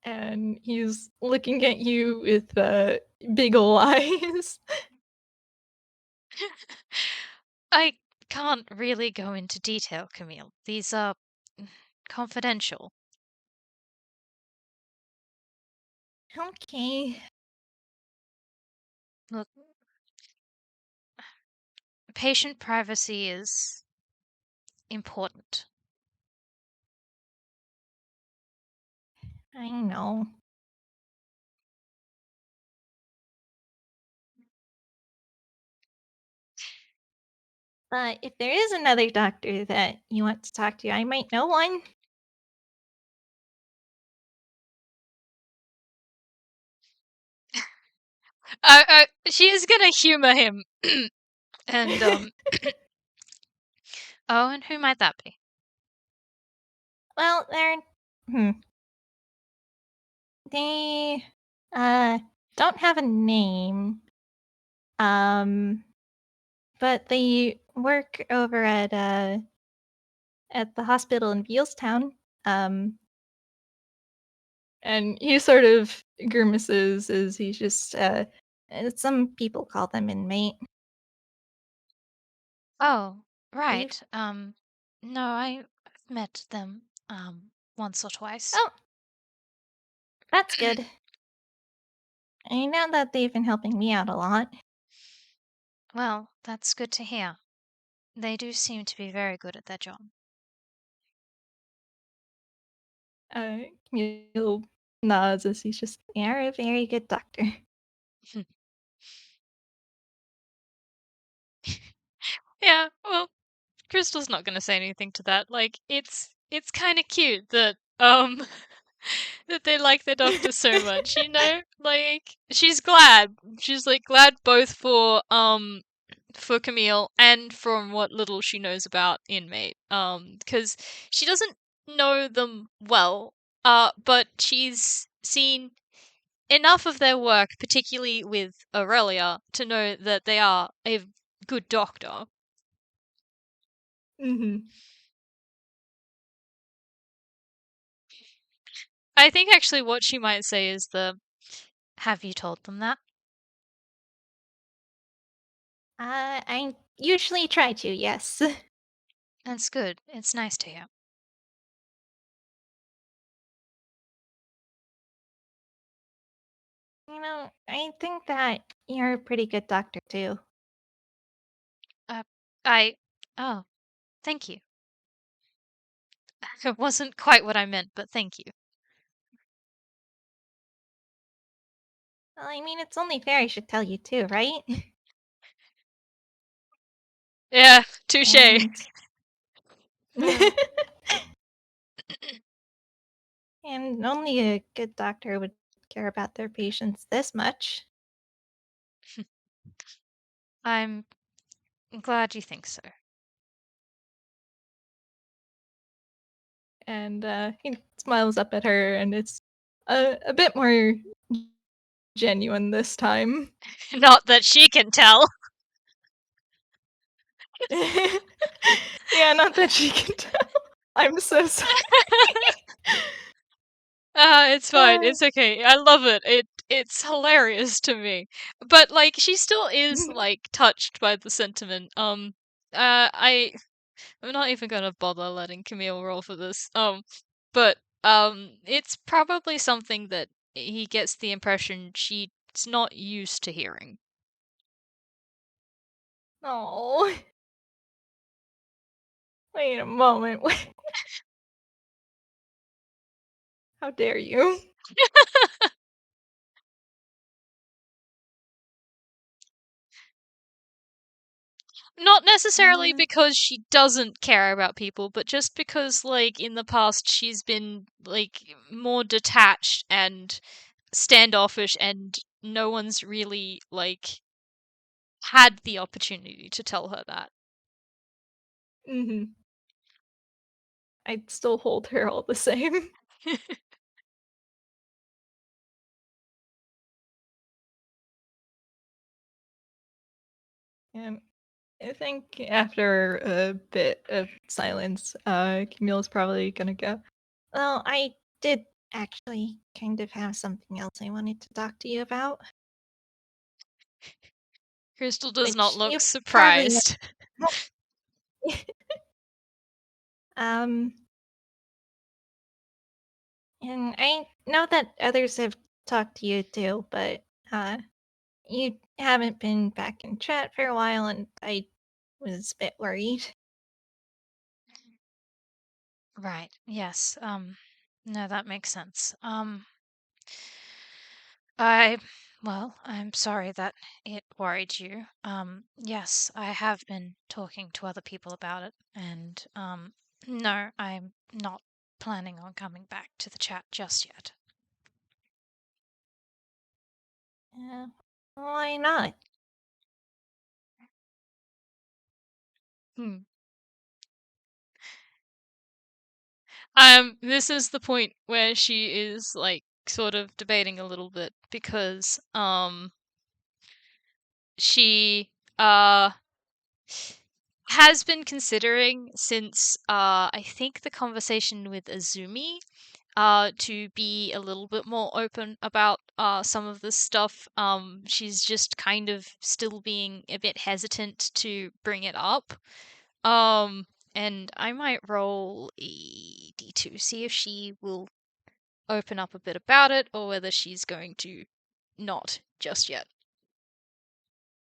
And he's looking at you with big ol' eyes. I can't really go into detail, Camille. These are confidential. Okay, Look, patient privacy is important. I know. But if there is another doctor that you want to talk to, I might know one. She is gonna humor him, and oh, and who might that be? Well, hmm, they uh don't have a name. Um, but they work over at the hospital in Vealstown. Um, and he sort of grimaces as he's just some people call them inmate. Oh, You've right. No, I've met them once or twice. Oh, that's good. I know that they've been helping me out a lot. Well, that's good to hear. They do seem to be very good at their job. Camille nods as he's just, you're a very good doctor. Yeah, well, Crystal's not gonna say anything to that. Like, it's kind of cute that that they like their doctor so much, you know? Like, she's glad. She's like glad both for Camille and from what little she knows about inmate. Because she doesn't know them well, but she's seen enough of their work, particularly with Aurelia, to know that they are a good doctor. Mhm. I think actually what she might say is the have you told them that? I usually try to, yes. That's good. It's nice to hear. I think that you're a pretty good doctor too. Uh, I. Oh, thank you. It wasn't quite what I meant, but thank you. Well, I mean, it's only fair I should tell you too, right? Yeah, touche. And and only a good doctor would care about their patients this much. I'm glad you think so. And he smiles up at her, and it's a bit more genuine this time. Not that she can tell. Yeah, not that she can tell. I'm so sorry. It's fine. It's okay. I love it. It's hilarious to me. But like she still is like touched by the sentiment. I'm not even gonna bother letting Camille roll for this. But it's probably something that he gets the impression she's not used to hearing. Oh, wait a moment. How dare you? Not necessarily Uh, because she doesn't care about people, but just because, like, in the past she's been, like, more detached and standoffish, and no one's really, like, had the opportunity to tell her that. mhm. I'd still hold her all the same. And I think after a bit of silence, Camille's probably gonna go, well, I did actually kind of have something else I wanted to talk to you about, Crystal does not which look you probably know. surprised. um, and I know that others have talked to you too, but you haven't been back in chat for a while, and I was a bit worried. Right. Yes. No, that makes sense. I, well, I'm sorry that it worried you. Yes, I have been talking to other people about it, and, no, I'm not planning on coming back to the chat just yet. Why not? Hmm. This is the point where she is, like, sort of debating a little bit because, she, has been considering since I think the conversation with Azumi to be a little bit more open about some of this stuff. She's just kind of still being a bit hesitant to bring it up. Um and I might roll a d2, see if she will open up a bit about it or whether she's going to not just yet.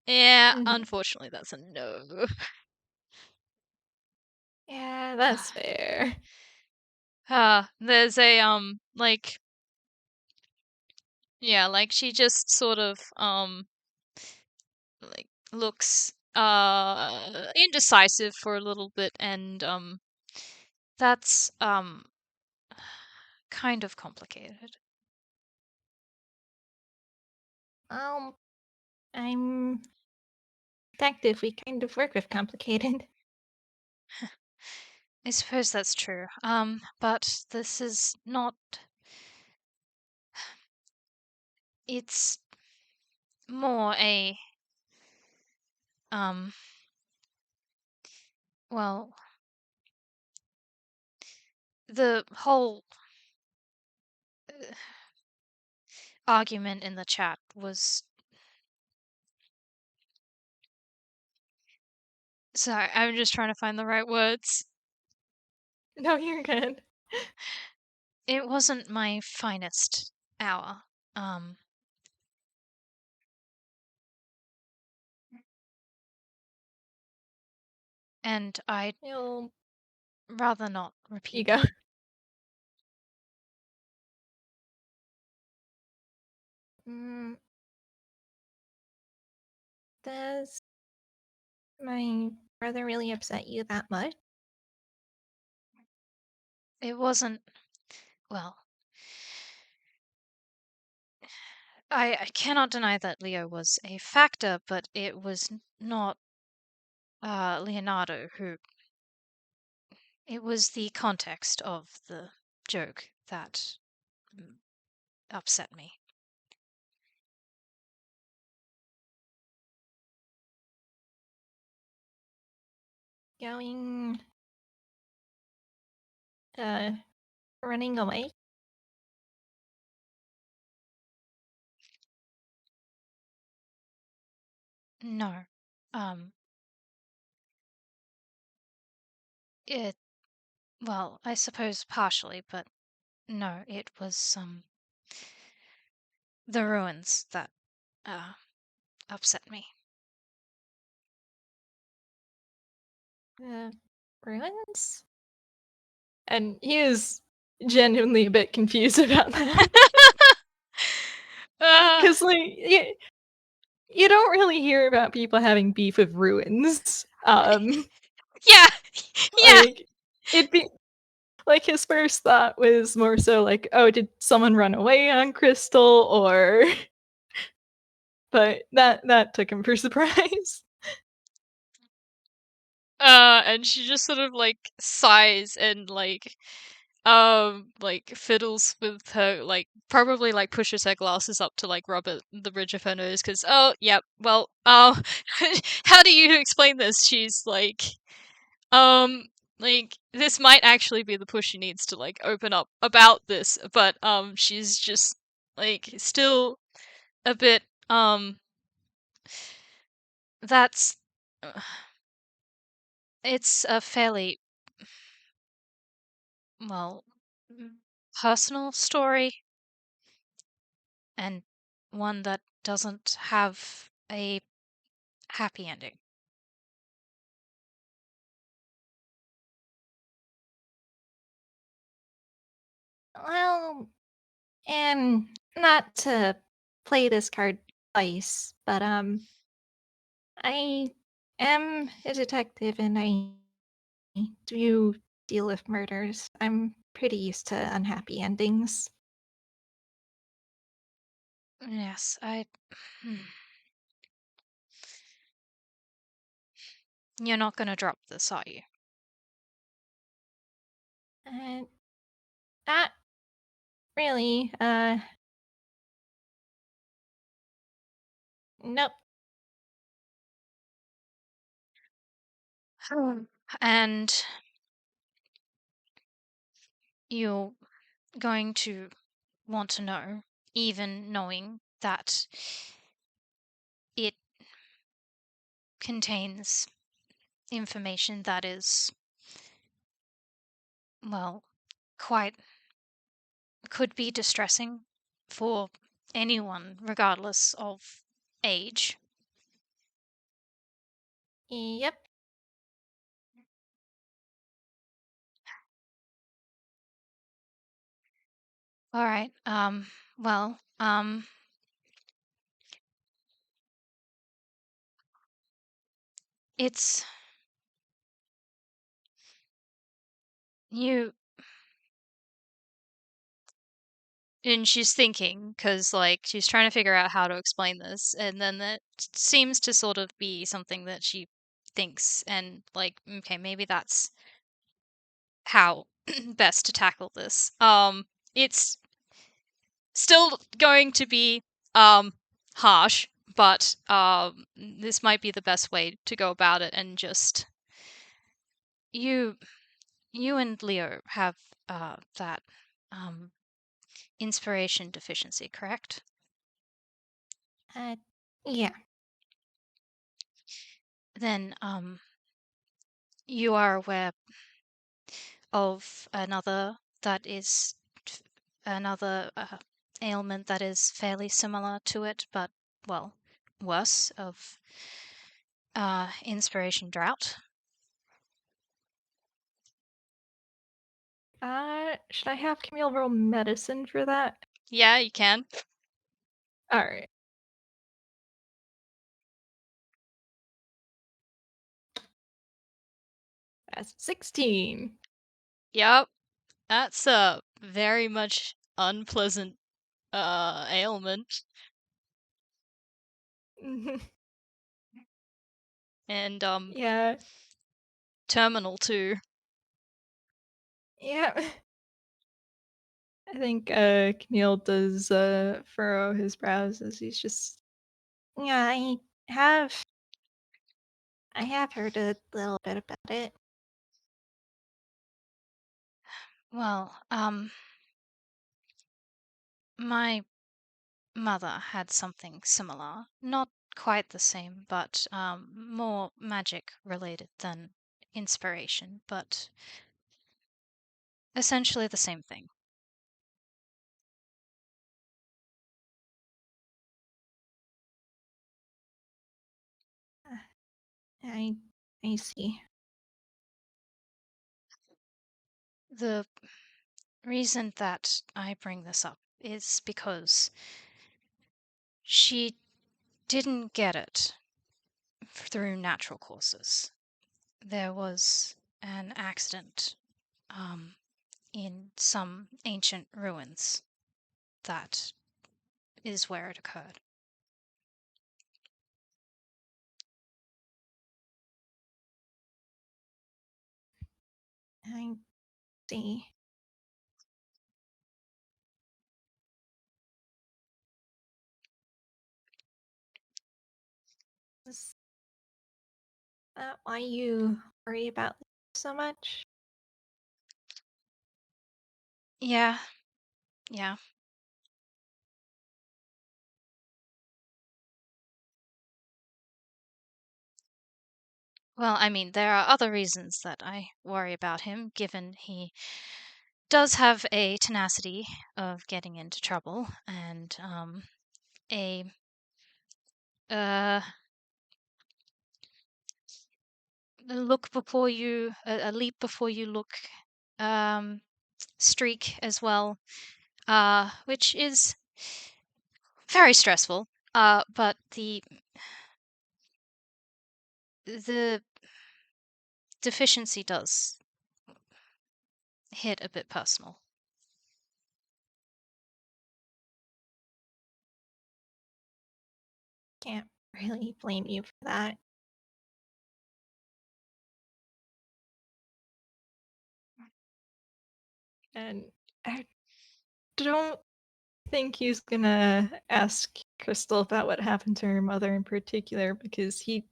Yeah, Mhm. unfortunately that's a no. Yeah, that's fair. There's a like, yeah, like she just sort of like looks indecisive for a little bit, and that's kind of complicated. Um, I'm detective. We kind of work with complicated. I suppose that's true. But this is not, it's more a um well, the whole argument in the chat was, sorry, I'm just trying to find the right words. No, you're good. It wasn't my finest hour. Um, and I'd You'll rather not you repeat go. that. Mm, does my brother really upset you that much? It wasn't, well, I cannot deny that Leo was a factor, but it was not Leonardo who. It was the context of the joke that upset me. going, uh, running away. No. Um, it, well, I suppose partially, but no, it was, the ruins that, uh, upset me. Uh, ruins? And he is genuinely a bit confused about that. Uh, 'Cause, like, you don't really hear about people having beef with ruins. yeah, yeah. Like, it'd be like, his first thought was more so like, "Oh, did someone run away on Crystal?" Or but that took him for surprise. And she just sort of like sighs and like fiddles with her, like probably like pushes her glasses up to like rub at the bridge of her nose because oh yep, well how do you explain this? She's um like this might actually be the push she needs to like open up about this, but she's just like still a bit that's it's a fairly well personal story and one that doesn't have a happy ending. Well, and not to play this card twice, but, I am a detective and I do deal with murders. I'm pretty used to unhappy endings. Yes, I. Hmm. You're not gonna drop this, are you? And not really, nope. And you're going to want to know, even knowing that it contains information that is, well, quite could be distressing for anyone, regardless of age. Yep. All right. Well, it's you. And she's thinking, because like, she's trying to figure out how to explain this, and then that seems to sort of be something that she thinks, and like, okay, maybe that's how best to tackle this. It's still going to be harsh, but this might be the best way to go about it, and just you you and Leo have that um inspiration deficiency, correct? Uh, yeah. Then you are aware of another that is another ailment that is fairly similar to it, but well, worse, of inspiration drought. Should I have Camille roll medicine for that? Yeah, you can. Alright. That's 16. Yep, that's a very much unpleasant ailment, Mhm. and Yeah. terminal too. Yeah. I think, Camille does, furrow his brows as he's just, "Yeah, have I have heard a little bit about it. Well, my mother had something similar. Not quite the same, but more magic related than inspiration, but essentially the same thing. Uh, I I see. The reason that I bring this up is because she didn't get it through natural causes. There was an accident um, in some ancient ruins that is where it occurred. I see. Is that why you worry about so much? Yeah, yeah. Well, I mean, there are other reasons that I worry about him, given he does have a tenacity of getting into trouble and a uh, a leap before you look um, streak as well, which is very stressful. But the deficiency does hit a bit personal. Can't really blame you for that. And I don't think he's gonna ask Crystal about what happened to her mother in particular because he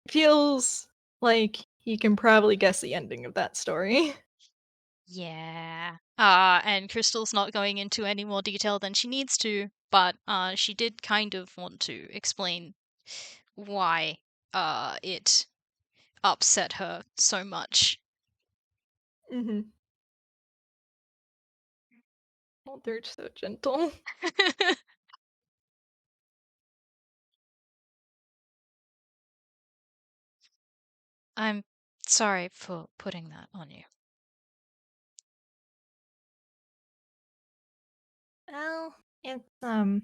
feels like he can probably guess the ending of that story. Yeah. And Crystal's not going into any more detail than she needs to, but she did kind of want to explain why it upset her so much. Mm-hmm. Oh, they're so gentle. I'm sorry for putting that on you. Well, it's hmm,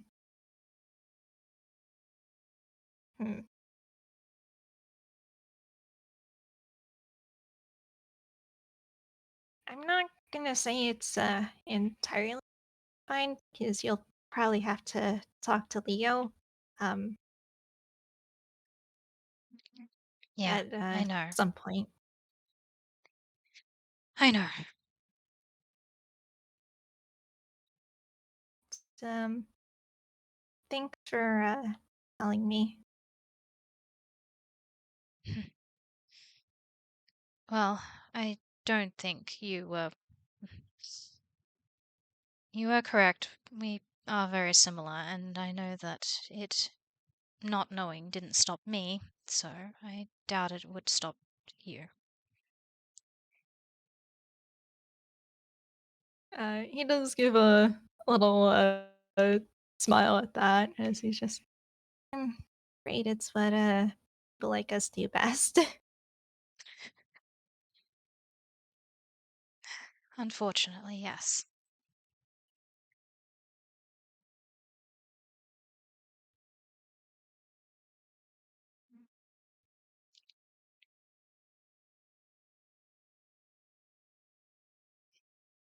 I'm not gonna say it's entirely fine because you'll probably have to talk to Leo um Yeah, at I know. some point. I know. Um, thanks for telling me. Well, I don't think you were correct. We are very similar, and I know that it not knowing didn't stop me, so I doubt it would stop you. He does give a little smile at that as he's just, I'm afraid it's what people like us do best. Unfortunately, yes.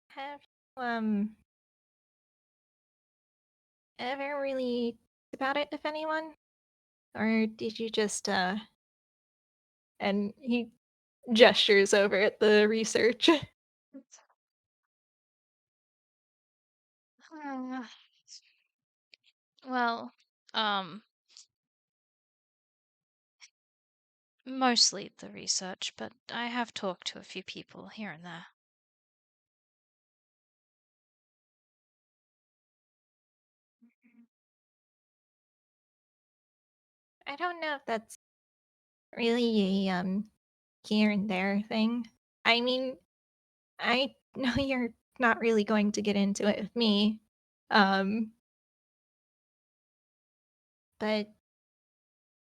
Have you ever really talked about it with anyone? Or did you just and he gestures over at the research. Uh, well, um, Mostly the research, but I have talked to a few people here and there. I don't know if that's really a here and there thing. I mean, I know you're not really going to get into it with me, um, but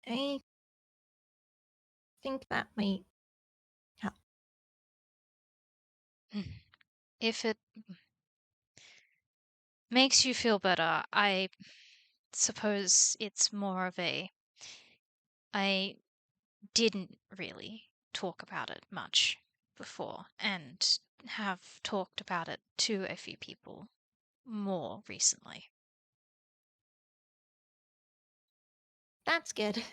I think that might help. Mm. If it makes you feel better, I suppose it's more of a I didn't really talk about it much before and have talked about it to a few people more recently. That's good.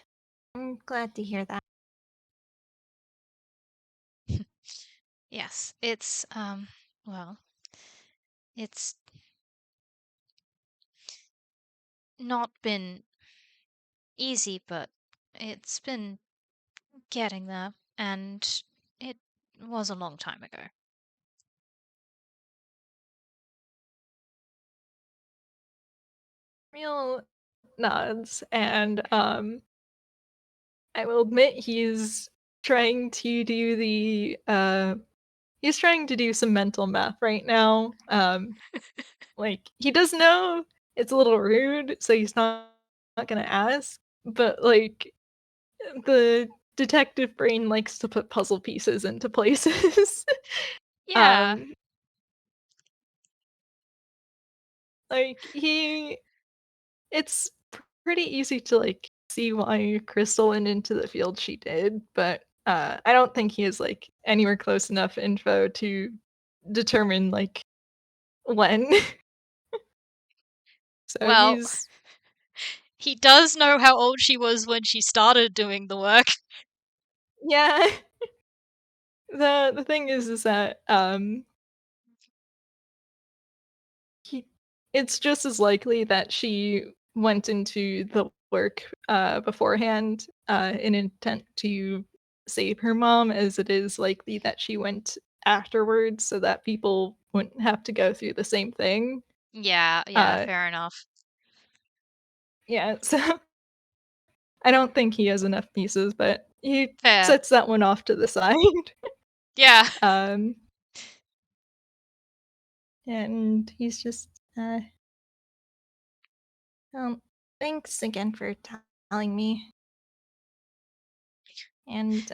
I'm glad to hear that. Yes, it's well, it's not been easy, but it's been getting there, and it was a long time ago. Real nods, and I will admit trying to do the he's trying to do some mental math right now. Like he does know it's a little rude, so he's not gonna ask, but like the detective brain likes to put puzzle pieces into places. Yeah. um like he it's pretty easy to like see why Crystal went into the field she did, but I don't think he is like anywhere close enough info to determine like when. So Well, he's he does know how old she was when she started doing the work. yeah. The thing is that he it's just as likely that she went into the work beforehand in intent to save her mom as it is likely that she went afterwards so that people wouldn't have to go through the same thing. Yeah, yeah, Uh fair enough. yeah, so I don't think he has enough pieces, but he Fair. sets that one off to the side. Yeah. um and he's just um thanks again for telling me. And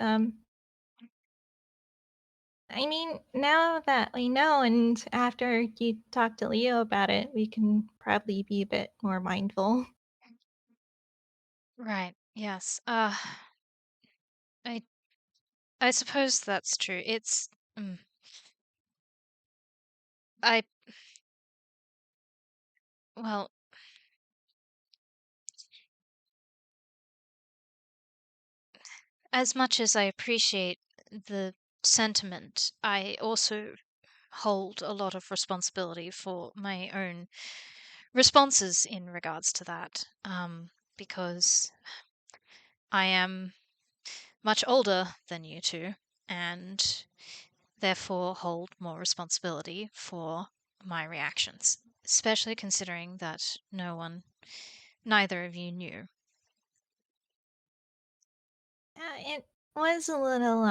I mean, now that we know, and after you talk to Leo about it, we can probably be a bit more mindful. Right. Yes. I I suppose that's true. It's I well, as much as I appreciate the sentiment, I also hold a lot of responsibility for my own responses in regards to that. Because I am much older than you two, and therefore hold more responsibility for my reactions, especially considering that neither of you knew. It was a little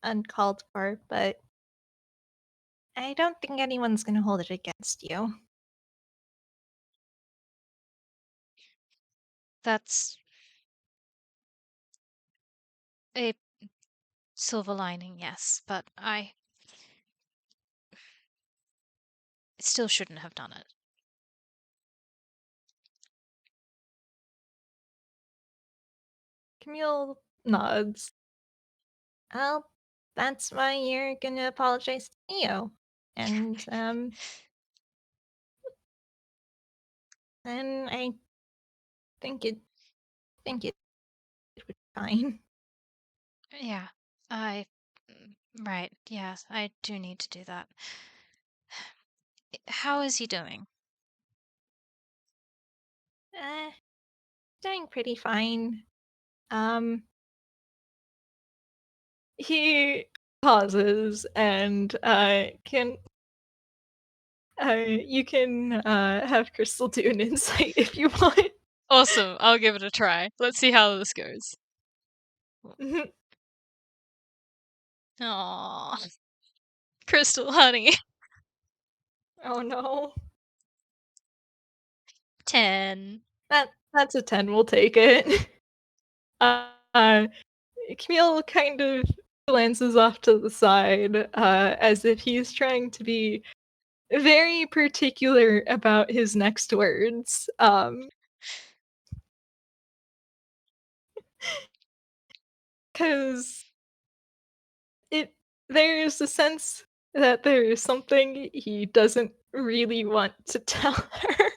uncalled for, but I don't think anyone's gonna hold it against you. That's a silver lining, yes, but I still shouldn't have done it. Camille nods. Well, that's why you're gonna apologize to Leo, and then I think it would be fine. Yeah, I. Right, yes, I do need to do that. How is he doing? Uh, doing pretty fine. Um, he pauses and you can have Crystal do an insight if you want. Awesome, I'll give it a try. Let's see how this goes. Mhm. Aww. Crystal, honey. Oh no. 10. That's a 10, we'll take it. Uh, Camille kind of glances off to the side, as if he's trying to be very particular about his next words. 'Cause it there's a sense that there is something he doesn't really want to tell her.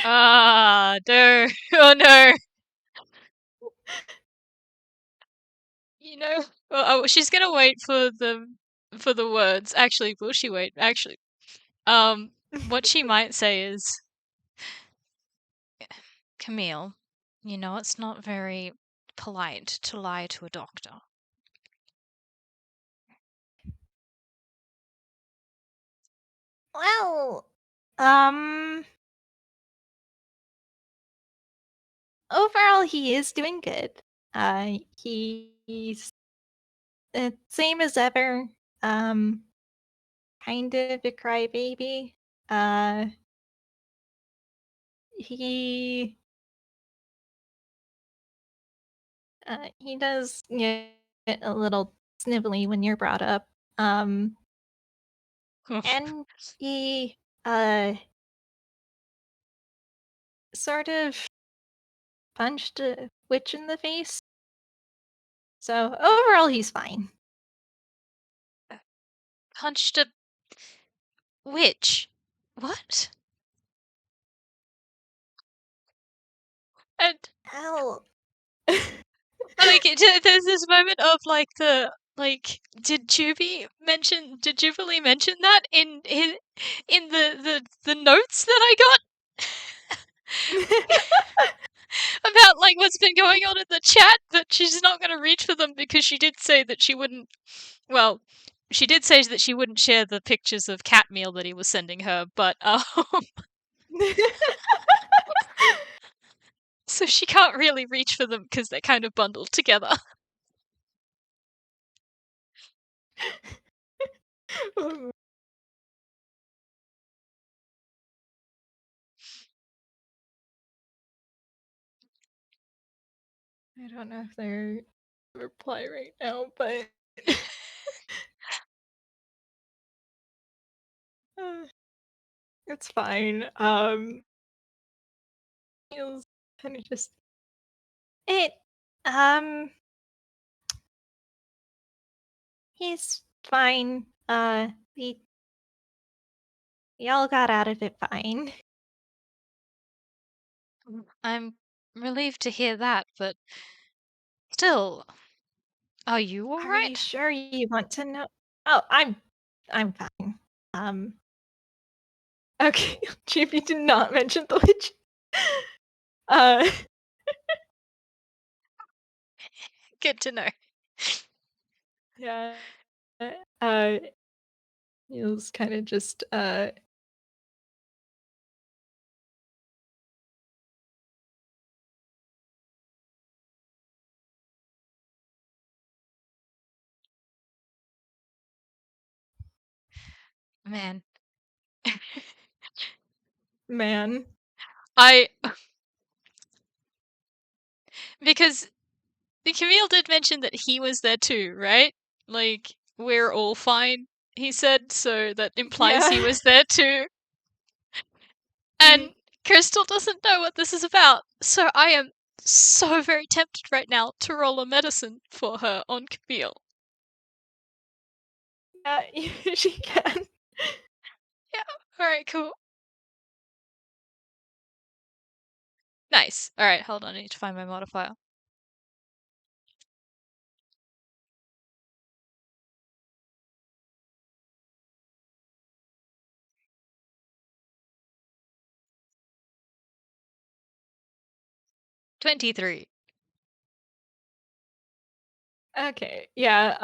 Ah, no. Oh no. You know, she's gonna wait for the words. Actually, will she wait? Actually, what she might say is, Camille, you know it's not very polite to lie to a doctor. Well, um, overall, he is doing good. He's same as ever. Um, kind of a crybaby. Uh, he he does get a little snivelly when you're brought up. And he sort of punched a witch in the face. So overall, he's fine. Punched a witch. What? And Hell. like there's this moment of like did Jubilee mention that in the notes that I got about like what's been going on in the chat, but she's not going to reach for them because she did say that she wouldn't. Well, she did say that she wouldn't share the pictures of cat meal that he was sending her, but so she can't really reach for them because they're kind of bundled together. I don't know if they're reply right now, but uh, it's fine. Feels kind of just it. Um, he's fine. We all got out of it fine. I'm relieved to hear that, but still, are you all Are you right? sure you want to know? Oh, I'm fine. Um, okay. Chief, you did not mention the witch. Uh, Good to know. yeah. Uh, it was kind of just Man, man. I because Camille did mention that he was there too, right? Like, we're all fine, he said, so that implies he Yeah. was there too. Mhm. And Crystal doesn't know what this is about, so I am so very tempted right now to roll a medicine for her on Camille. Yeah, she can. Yeah, alright, cool. Nice. Alright, hold on, I need to find my modifier. 23. Okay, yeah,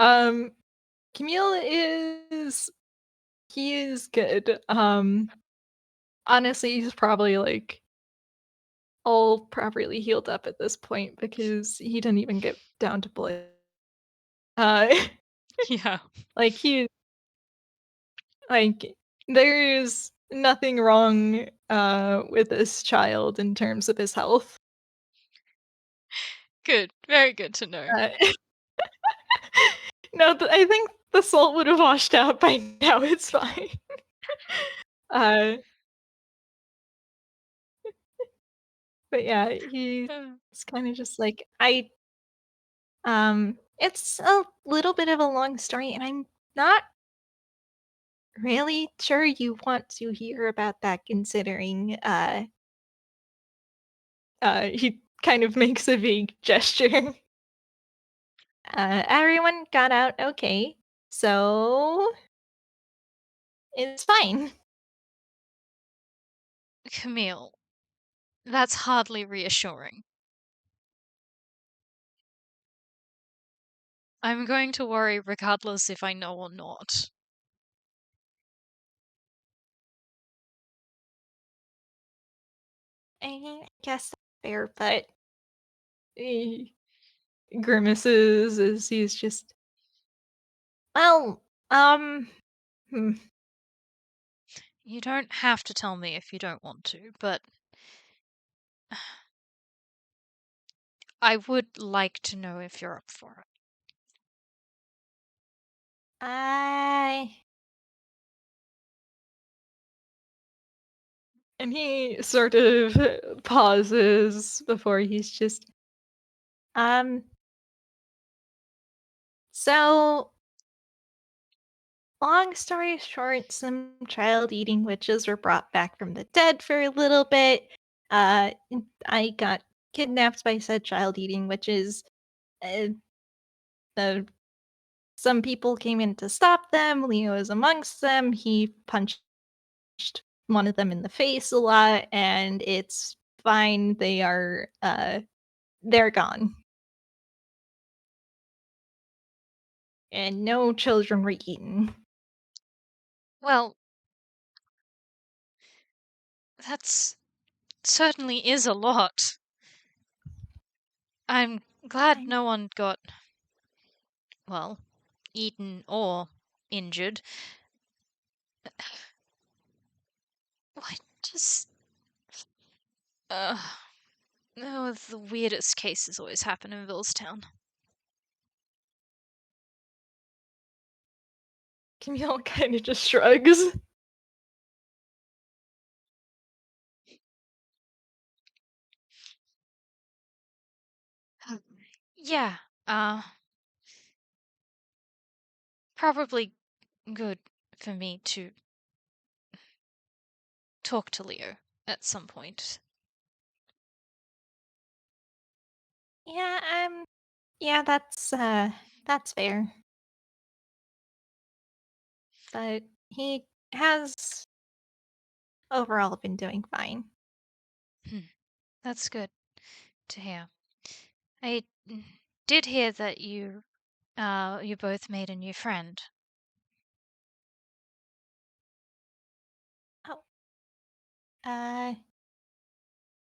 Camille is he is good. Honestly, he's probably, like, all properly healed up at this point because he didn't even get down to blood. Uh, Yeah. like, like, there's nothing wrong, with this child in terms of his health. Good. Very good to know. Uh, no, I think the salt would have washed out by now, it's fine. Uh, but yeah, he's Uh, kinda just like, it's a little bit of a long story, and I'm not really sure you want to hear about that considering, he kind of makes a vague gesture. Everyone got out okay, so it's fine. Camille, that's hardly reassuring. I'm going to worry regardless if I know or not. I guess that's fair, but he grimaces as he's just, well, hmm, You don't have to tell me if you don't want to, but I would like to know if you're up for it. I and he sort of pauses before he's just, um, so long story short, some child eating witches were brought back from the dead for a little bit. I got kidnapped by said child eating witches. Uh, the Some people came in to stop them. Leo is amongst them. He punched one of them in the face a lot, and it's fine. They're gone. And no children were eaten. Well, that's certainly is a lot. I'm glad I no one got, well, eaten or injured. Why just no, the weirdest cases always happen in Villestown. Camille kind of just shrugs. Yeah, uh probably good for me to talk to Leo at some point. Yeah, yeah, that's fair. But he has overall been doing fine. Hmm, that's good to hear. I did hear that you both made a new friend. Oh, uh,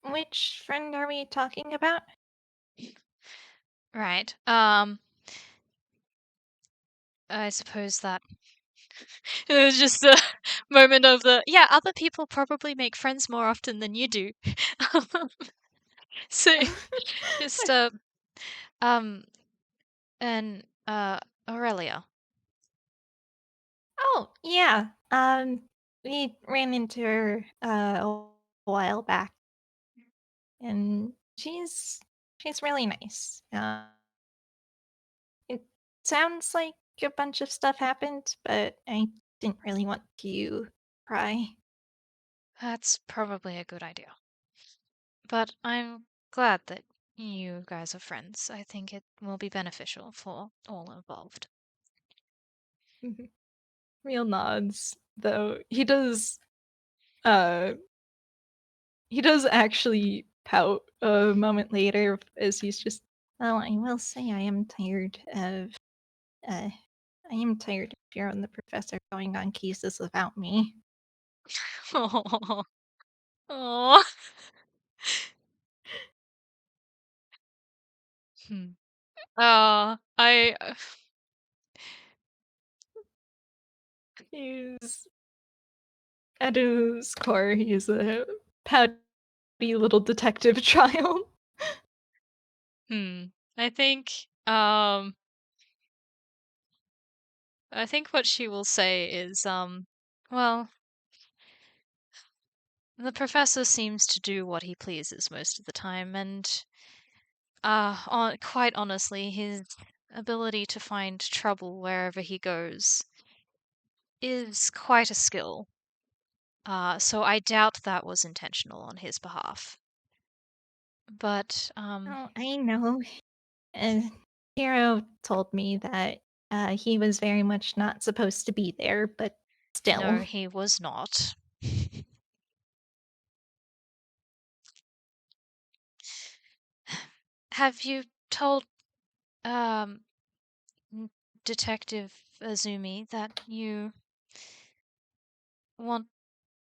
which friend are we talking about? Right. I suppose that it was just a moment of the yeah, other people probably make friends more often than you do. So just um and Aurelia. Oh, yeah. We ran into her a while back, and she's really nice. It sounds like a bunch of stuff happened, but I didn't really want to pry. That's probably a good idea. But I'm glad that you guys are friends. I think it will be beneficial for all involved. Real nods, though uh he does actually pout a moment later as he's just Well, I will say I am tired of uh I am tired of Piero and the professor going on cases without me. Aw. Aw. Hmm. I He's at his core, he's a pouty little detective child. hmm. I think, um I think what she will say is, well, the professor seems to do what he pleases most of the time, and, quite honestly, his ability to find trouble wherever he goes is quite a skill. So I doubt that was intentional on his behalf. But, Oh, I know. Uh, Piero told me that he was very much not supposed to be there, but still. no, he was not. Have you told, um, Detective Azumi that you want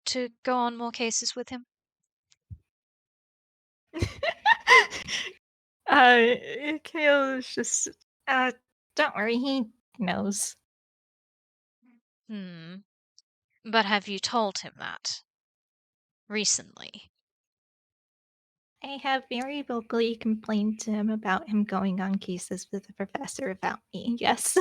to go on more cases with him? uh, Camille is just, uh, don't worry, he knows. Hmm. But have you told him that recently? I have very vocally complained to him about him going on cases with the professor about me, yes.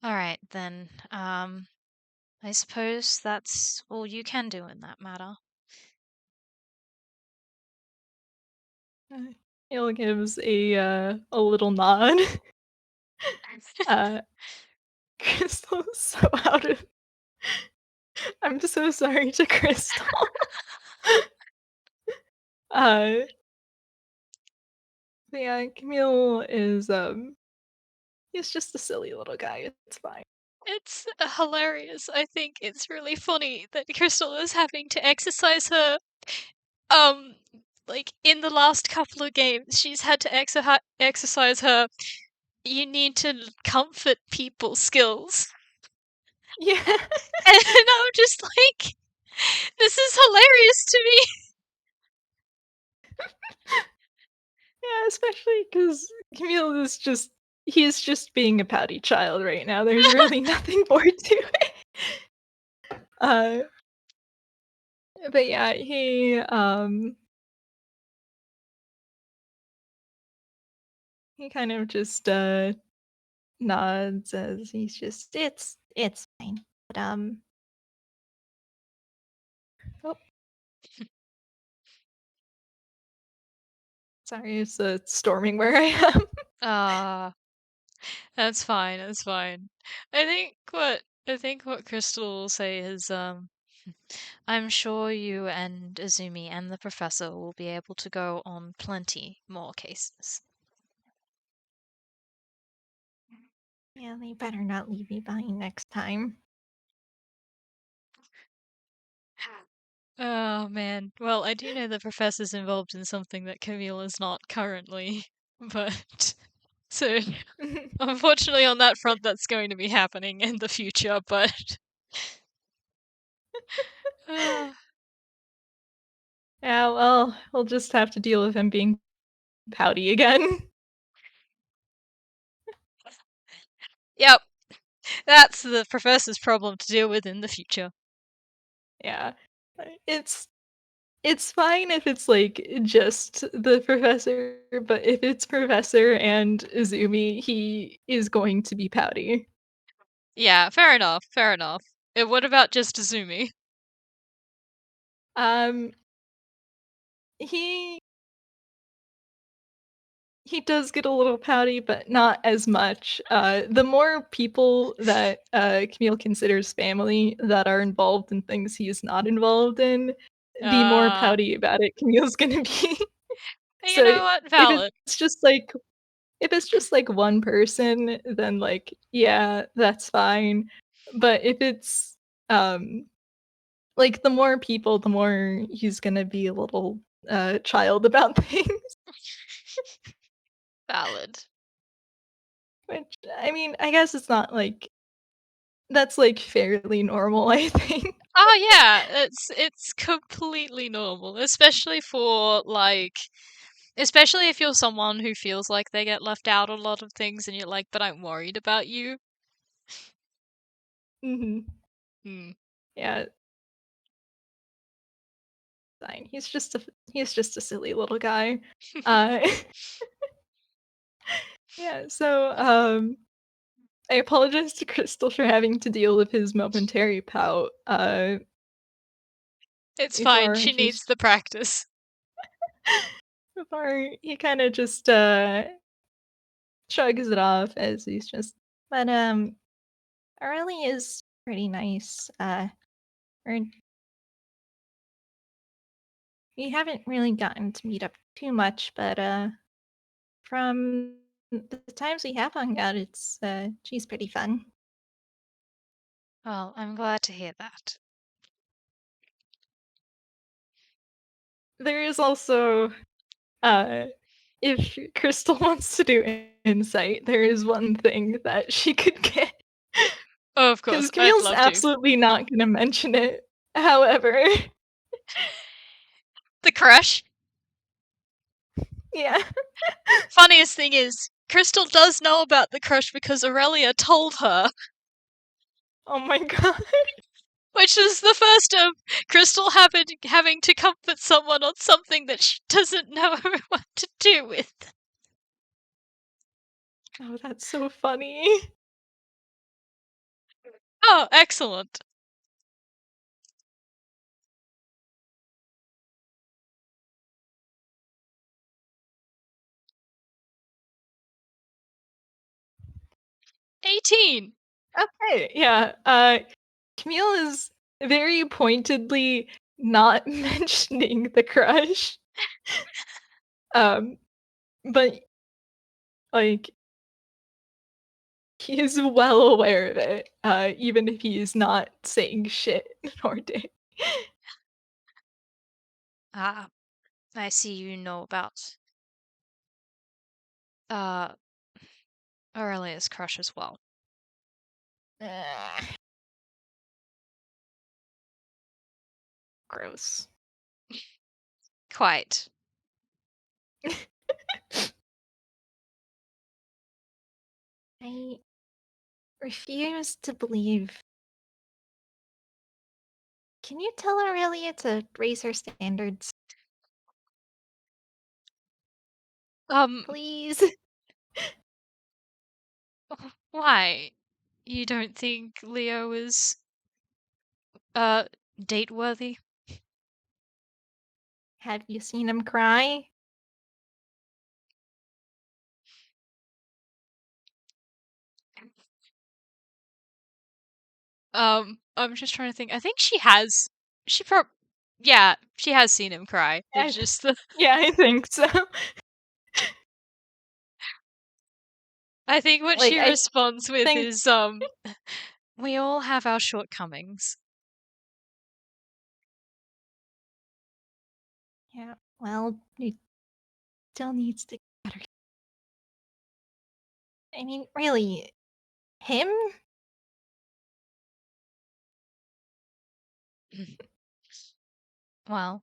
All right, then. I suppose that's all you can do in that matter. Camille gives a little nod. Uh, Crystal is so out of I'm so sorry to Crystal. Uh, but yeah, Camille is, he's just a silly little guy, it's fine. It's hilarious. I think it's really funny that Crystal is having to exercise her. Um, like in the last couple of games, she's had to exercise her. You need to comfort people skills, Yeah. and I'm just like, this is hilarious to me. Yeah, especially because Camille is just he's just being a pouty child right now, there's really nothing more to it. Uh, but yeah, he kind of just, nods as he's just it's fine. But, oh, sorry, it's storming where I am. Ah, that's fine. That's fine. I think what Crystal will say is, I'm sure you and Azumi and the professor will be able to go on plenty more cases. Yeah, they better not leave me behind next time. Oh man. Well, I do know the professor's involved in something that Camille is not currently, but so unfortunately on that front that's going to be happening in the future, but uh, Yeah, well, we'll just have to deal with him being pouty again. yep, that's the professor's problem to deal with in the future. Yeah. It's it's fine if it's, like, just the professor, but if it's professor and Izumi, he is going to be pouty. Yeah, fair enough, fair enough. What about just Azumi? Um, he he does get a little pouty, but not as much. The more people that, Camille considers family that are involved in things he is not involved in, the more Uh, pouty about it Camille's gonna be. you So, know what? if Valid. it's just like if it's just, like, one person, then, like, yeah, that's fine. But if it's, um, like, the more people, the more he's gonna be a little, child about things. Valid. Which, I mean, I guess it's not like that's, like, fairly normal, I think. Oh yeah, it's completely normal, especially for especially if you're someone who feels like they get left out on a lot of things and you're like, but I'm worried about you. Mhm. Hmm. Yeah, fine. He's just a silly little guy. Uh, yeah, so, I apologize to Crystal for having to deal with his momentary pout, It's fine, before she he's needs the practice. before he kinda just, shrugs it off as he's just but, Aurelie is pretty nice, we're we haven't really gotten to meet up too much, but, from the times we have hung out, she's pretty fun. Well, I'm glad to hear that. There is also, uh if Crystal wants to do insight, there is one thing that she could get. Oh, of Because course, I'd Camille's love to. absolutely not gonna mention it. However, The crush? yeah. Funniest thing is, Crystal does know about the crush because Aurelia told her, Oh my god. which is the first of Crystal having to comfort someone on something that she doesn't know what to do with. Oh, that's so funny. Oh, excellent. '18. Okay, yeah, Camille is very pointedly not mentioning the crush, um, but, like, he is well aware of it, even if he is not saying shit or dick. Ah, I see you know about uh Aurelia's crush as well. Ugh, gross. Quite. I refuse to believe. Can you tell Aurelia to raise her standards, Um, please? why? You don't think Leo is uh date worthy? Have you seen him cry? I'm just trying to think. I think she has. She prob Yeah, she has seen him cry. I It's just the Yeah, I think so. I think what Like, she I responds with think is we all have our shortcomings. yeah, well, he still needs to get better. I mean, really, him? Well,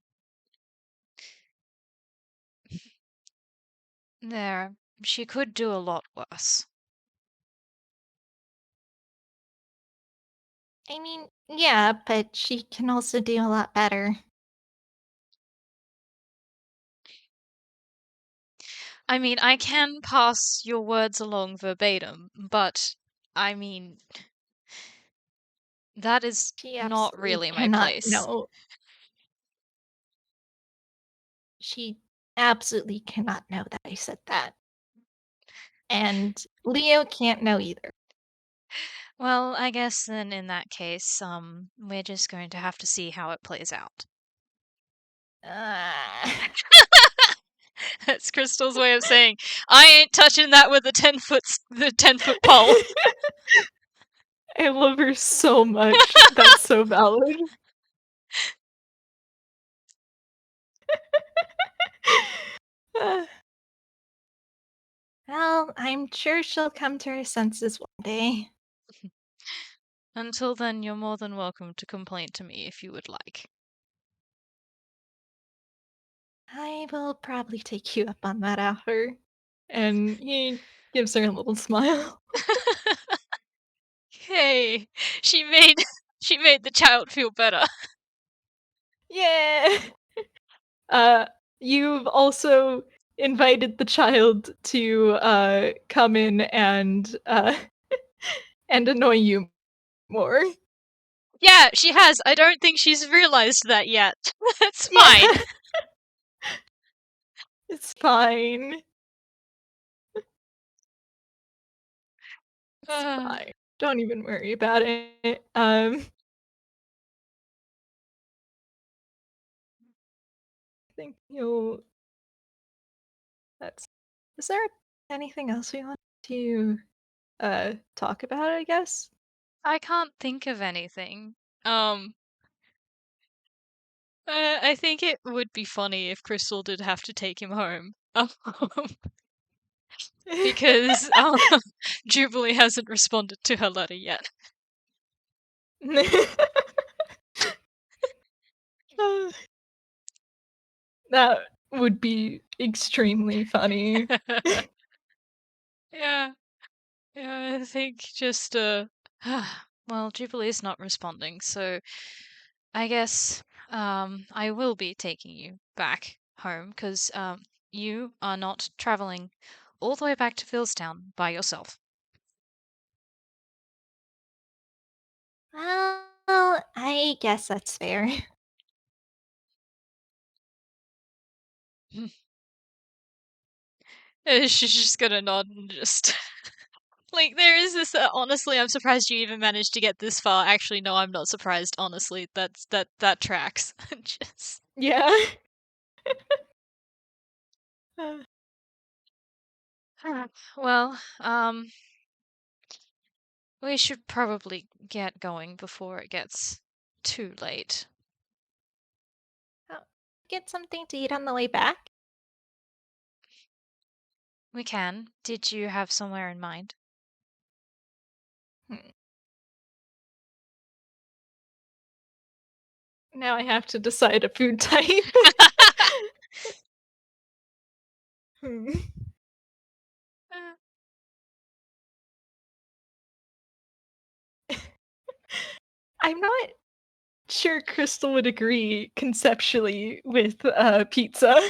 there she could do a lot worse. I mean, yeah, but she can also do a lot better. I mean, I can pass your words along verbatim, but I mean, that is She not absolutely really my cannot place. know. She absolutely cannot know that I said that. And Leo can't know either. Well, I guess then in that case, we're just going to have to see how it plays out. Uh, That's Crystal's way of saying, I ain't touching that with the 10-foot pole. I love her so much. That's so valid. Uh, Well, I'm sure she'll come to her senses one day. Until then, you're more than welcome to complain to me if you would like. I will probably take you up on that offer. And he gives her a little smile. Hey, she made she made the child feel better. Yeah. Uh, you've also invited the child to come in and and annoy you more. Yeah, she has. I don't think she's realized that yet. That's fine. Yeah, it's fine. It's Uh, fine. Don't even worry about it. I think you'll. That's. Is there anything else we want to talk about? I guess. I can't think of anything. Um, I think it would be funny if Crystal did have to take him home. Because Jubilee hasn't responded to her letter yet. That would be extremely funny. Yeah, yeah, I think just well, Jubilee's not responding, so I guess I will be taking you back home because you are not traveling all the way back to Philstown by yourself. Well, I guess that's fair. She's just gonna nod and just like there is this. Honestly, I'm surprised you even managed to get this far. Actually, no, I'm not surprised. Honestly, that tracks. Just Yeah. Uh, well, we should probably get going before it gets too late. oh, get something to eat on the way back? We can. Did you have somewhere in mind? Hmm. Now I have to decide a food type. Hmm. I'm not sure Crystal would agree conceptually with pizza.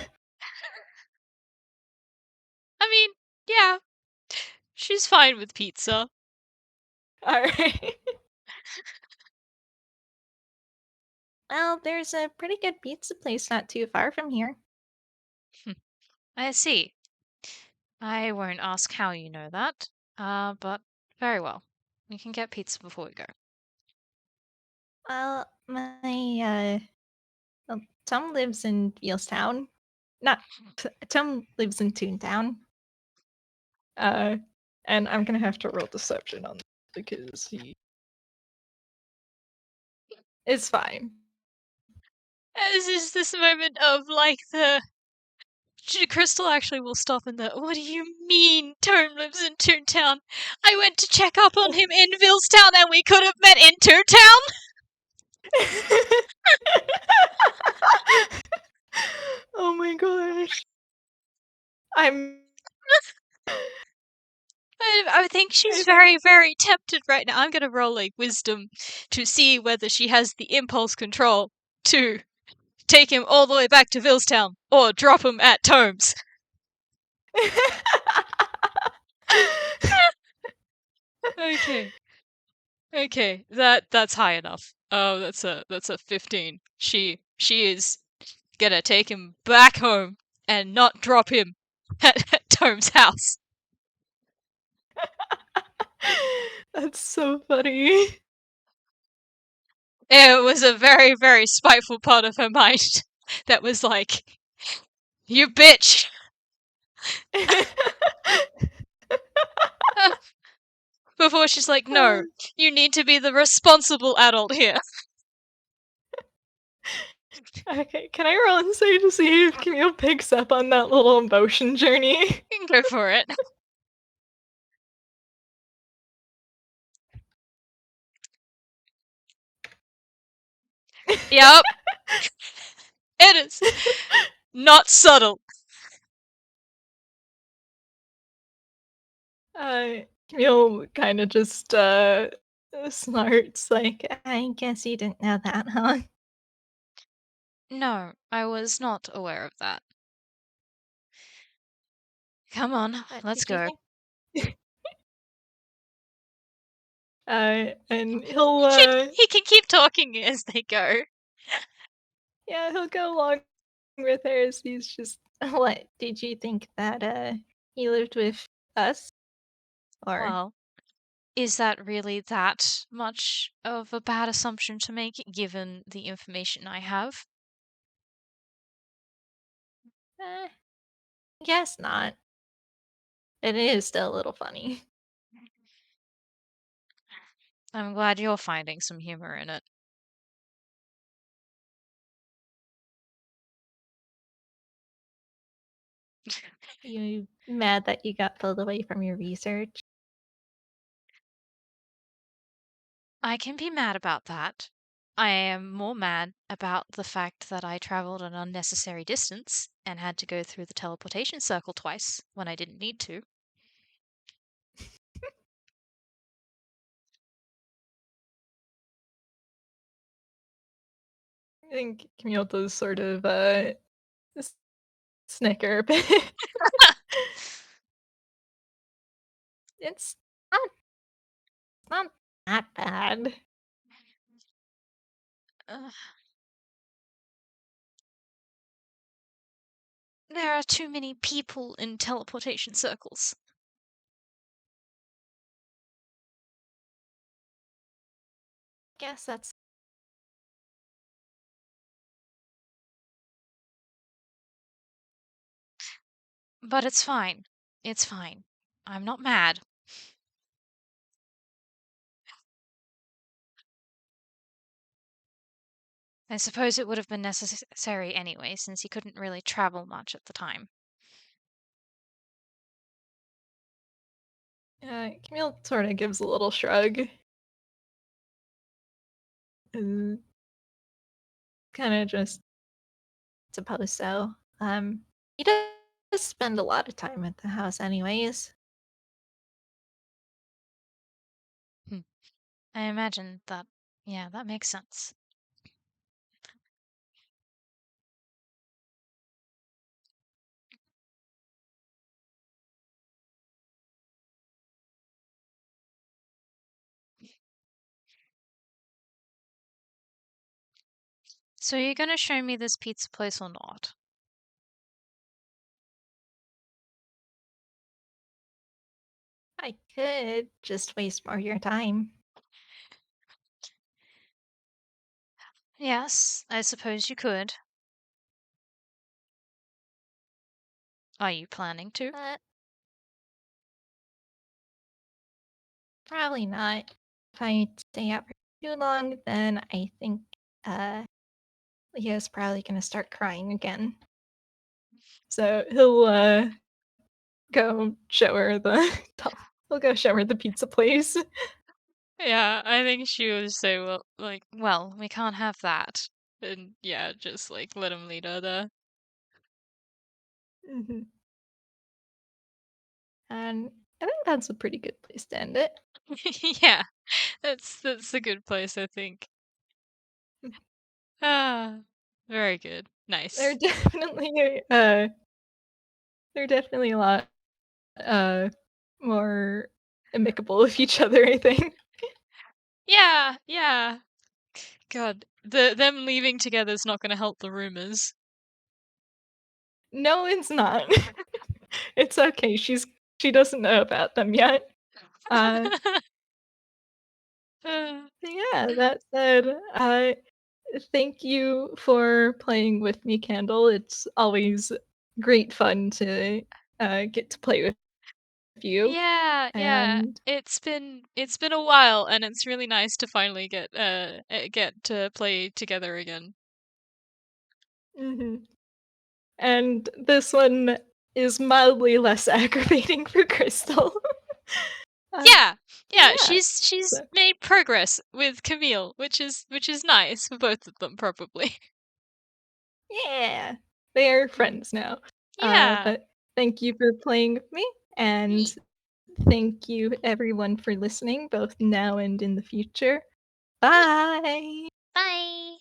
I mean, yeah, she's fine with pizza. All right. Well, there's a pretty good pizza place not too far from here. I see. I won't ask how you know that. But very well. We can get pizza before we go. Well, well, Tom lives in Vealstown. Not Tom lives in Toontown. Uh, and I'm gonna have to roll deception on this because he is fine. This is this moment of like the Crystal actually will stop in the. What do you mean, Tone lives in Toontown? I went to check up on him in Villestown, and we could have met in Toontown. Oh my gosh. I'm I think she's I think very, very tempted right now. I'm gonna roll like wisdom to see whether she has the impulse control to take him all the way back to Villestown or drop him at Tomes. Okay. Okay. That's high enough. Oh, that's a 15. She is gonna take him back home and not drop him at Tomes' house. That's so funny. It was a very, very spiteful part of her mind that was like, "You bitch." Before she's like, "No, you need to be the responsible adult here." Okay, can I roll insight to see if Camille picks up on that little emotion journey? You can go for it. Yep. It is not subtle. Camille kind of just smarts like, I guess you didn't know that, huh? No, I was not aware of that. Come on, What let's did you go. think? And he'll He can keep talking as they go. yeah, he'll go along with hers. He's just, what did you think that he lived with us? Or Well, is that really that much of a bad assumption to make, given the information I have? eh, guess not. It is still a little funny. I'm glad you're finding some humor in it. You mad that you got pulled away from your research? I can be mad about that. I am more mad about the fact that I traveled an unnecessary distance and had to go through the teleportation circle twice when I didn't need to. I think Camille does sort of s- snicker a bit. It's not that bad. Ugh, there are too many people in teleportation circles. Guess that's But it's fine. It's fine. I'm not mad. I suppose it would have been necessary anyway, since he couldn't really travel much at the time. Camille sort of gives a little shrug and kind of just suppose so. He does spend a lot of time at the house, anyways. Hmm. I imagine that, yeah, that makes sense. So you're gonna show me this pizza place or not? I could just waste more of your time. Yes, I suppose you could. Are you planning to? But probably not. If I stay out for too long, then I think uh Leah's probably gonna start crying again. So go show her the he'll go show her the pizza place. Yeah, I think she was so well, we can't have that. And yeah, just like let him lead her there. Mhm. And I think that's a pretty good place to end it. Yeah, that's a good place, I think. Ah, very good. They're Nice. definitely uh they're definitely a lot uh more amicable with each other, I think. Yeah, yeah. God, them leaving together is not gonna help the rumors. No, it's not. It's okay. She doesn't know about them yet. Uh Uh, yeah, that said, thank you for playing with me, Candle. It's always great fun to get to play with you. yeah, yeah. And It's been a while, and it's really nice to finally get to play together again. mhm. And this one is mildly less aggravating for Crystal. uh, Yeah. Yeah, Yeah. she's So, made progress with Camille, which is nice for both of them probably. yeah. They are friends now. Yeah. But thank you for playing with me, and Ye- thank you everyone for listening, both now and in the future. ye- Bye. Bye.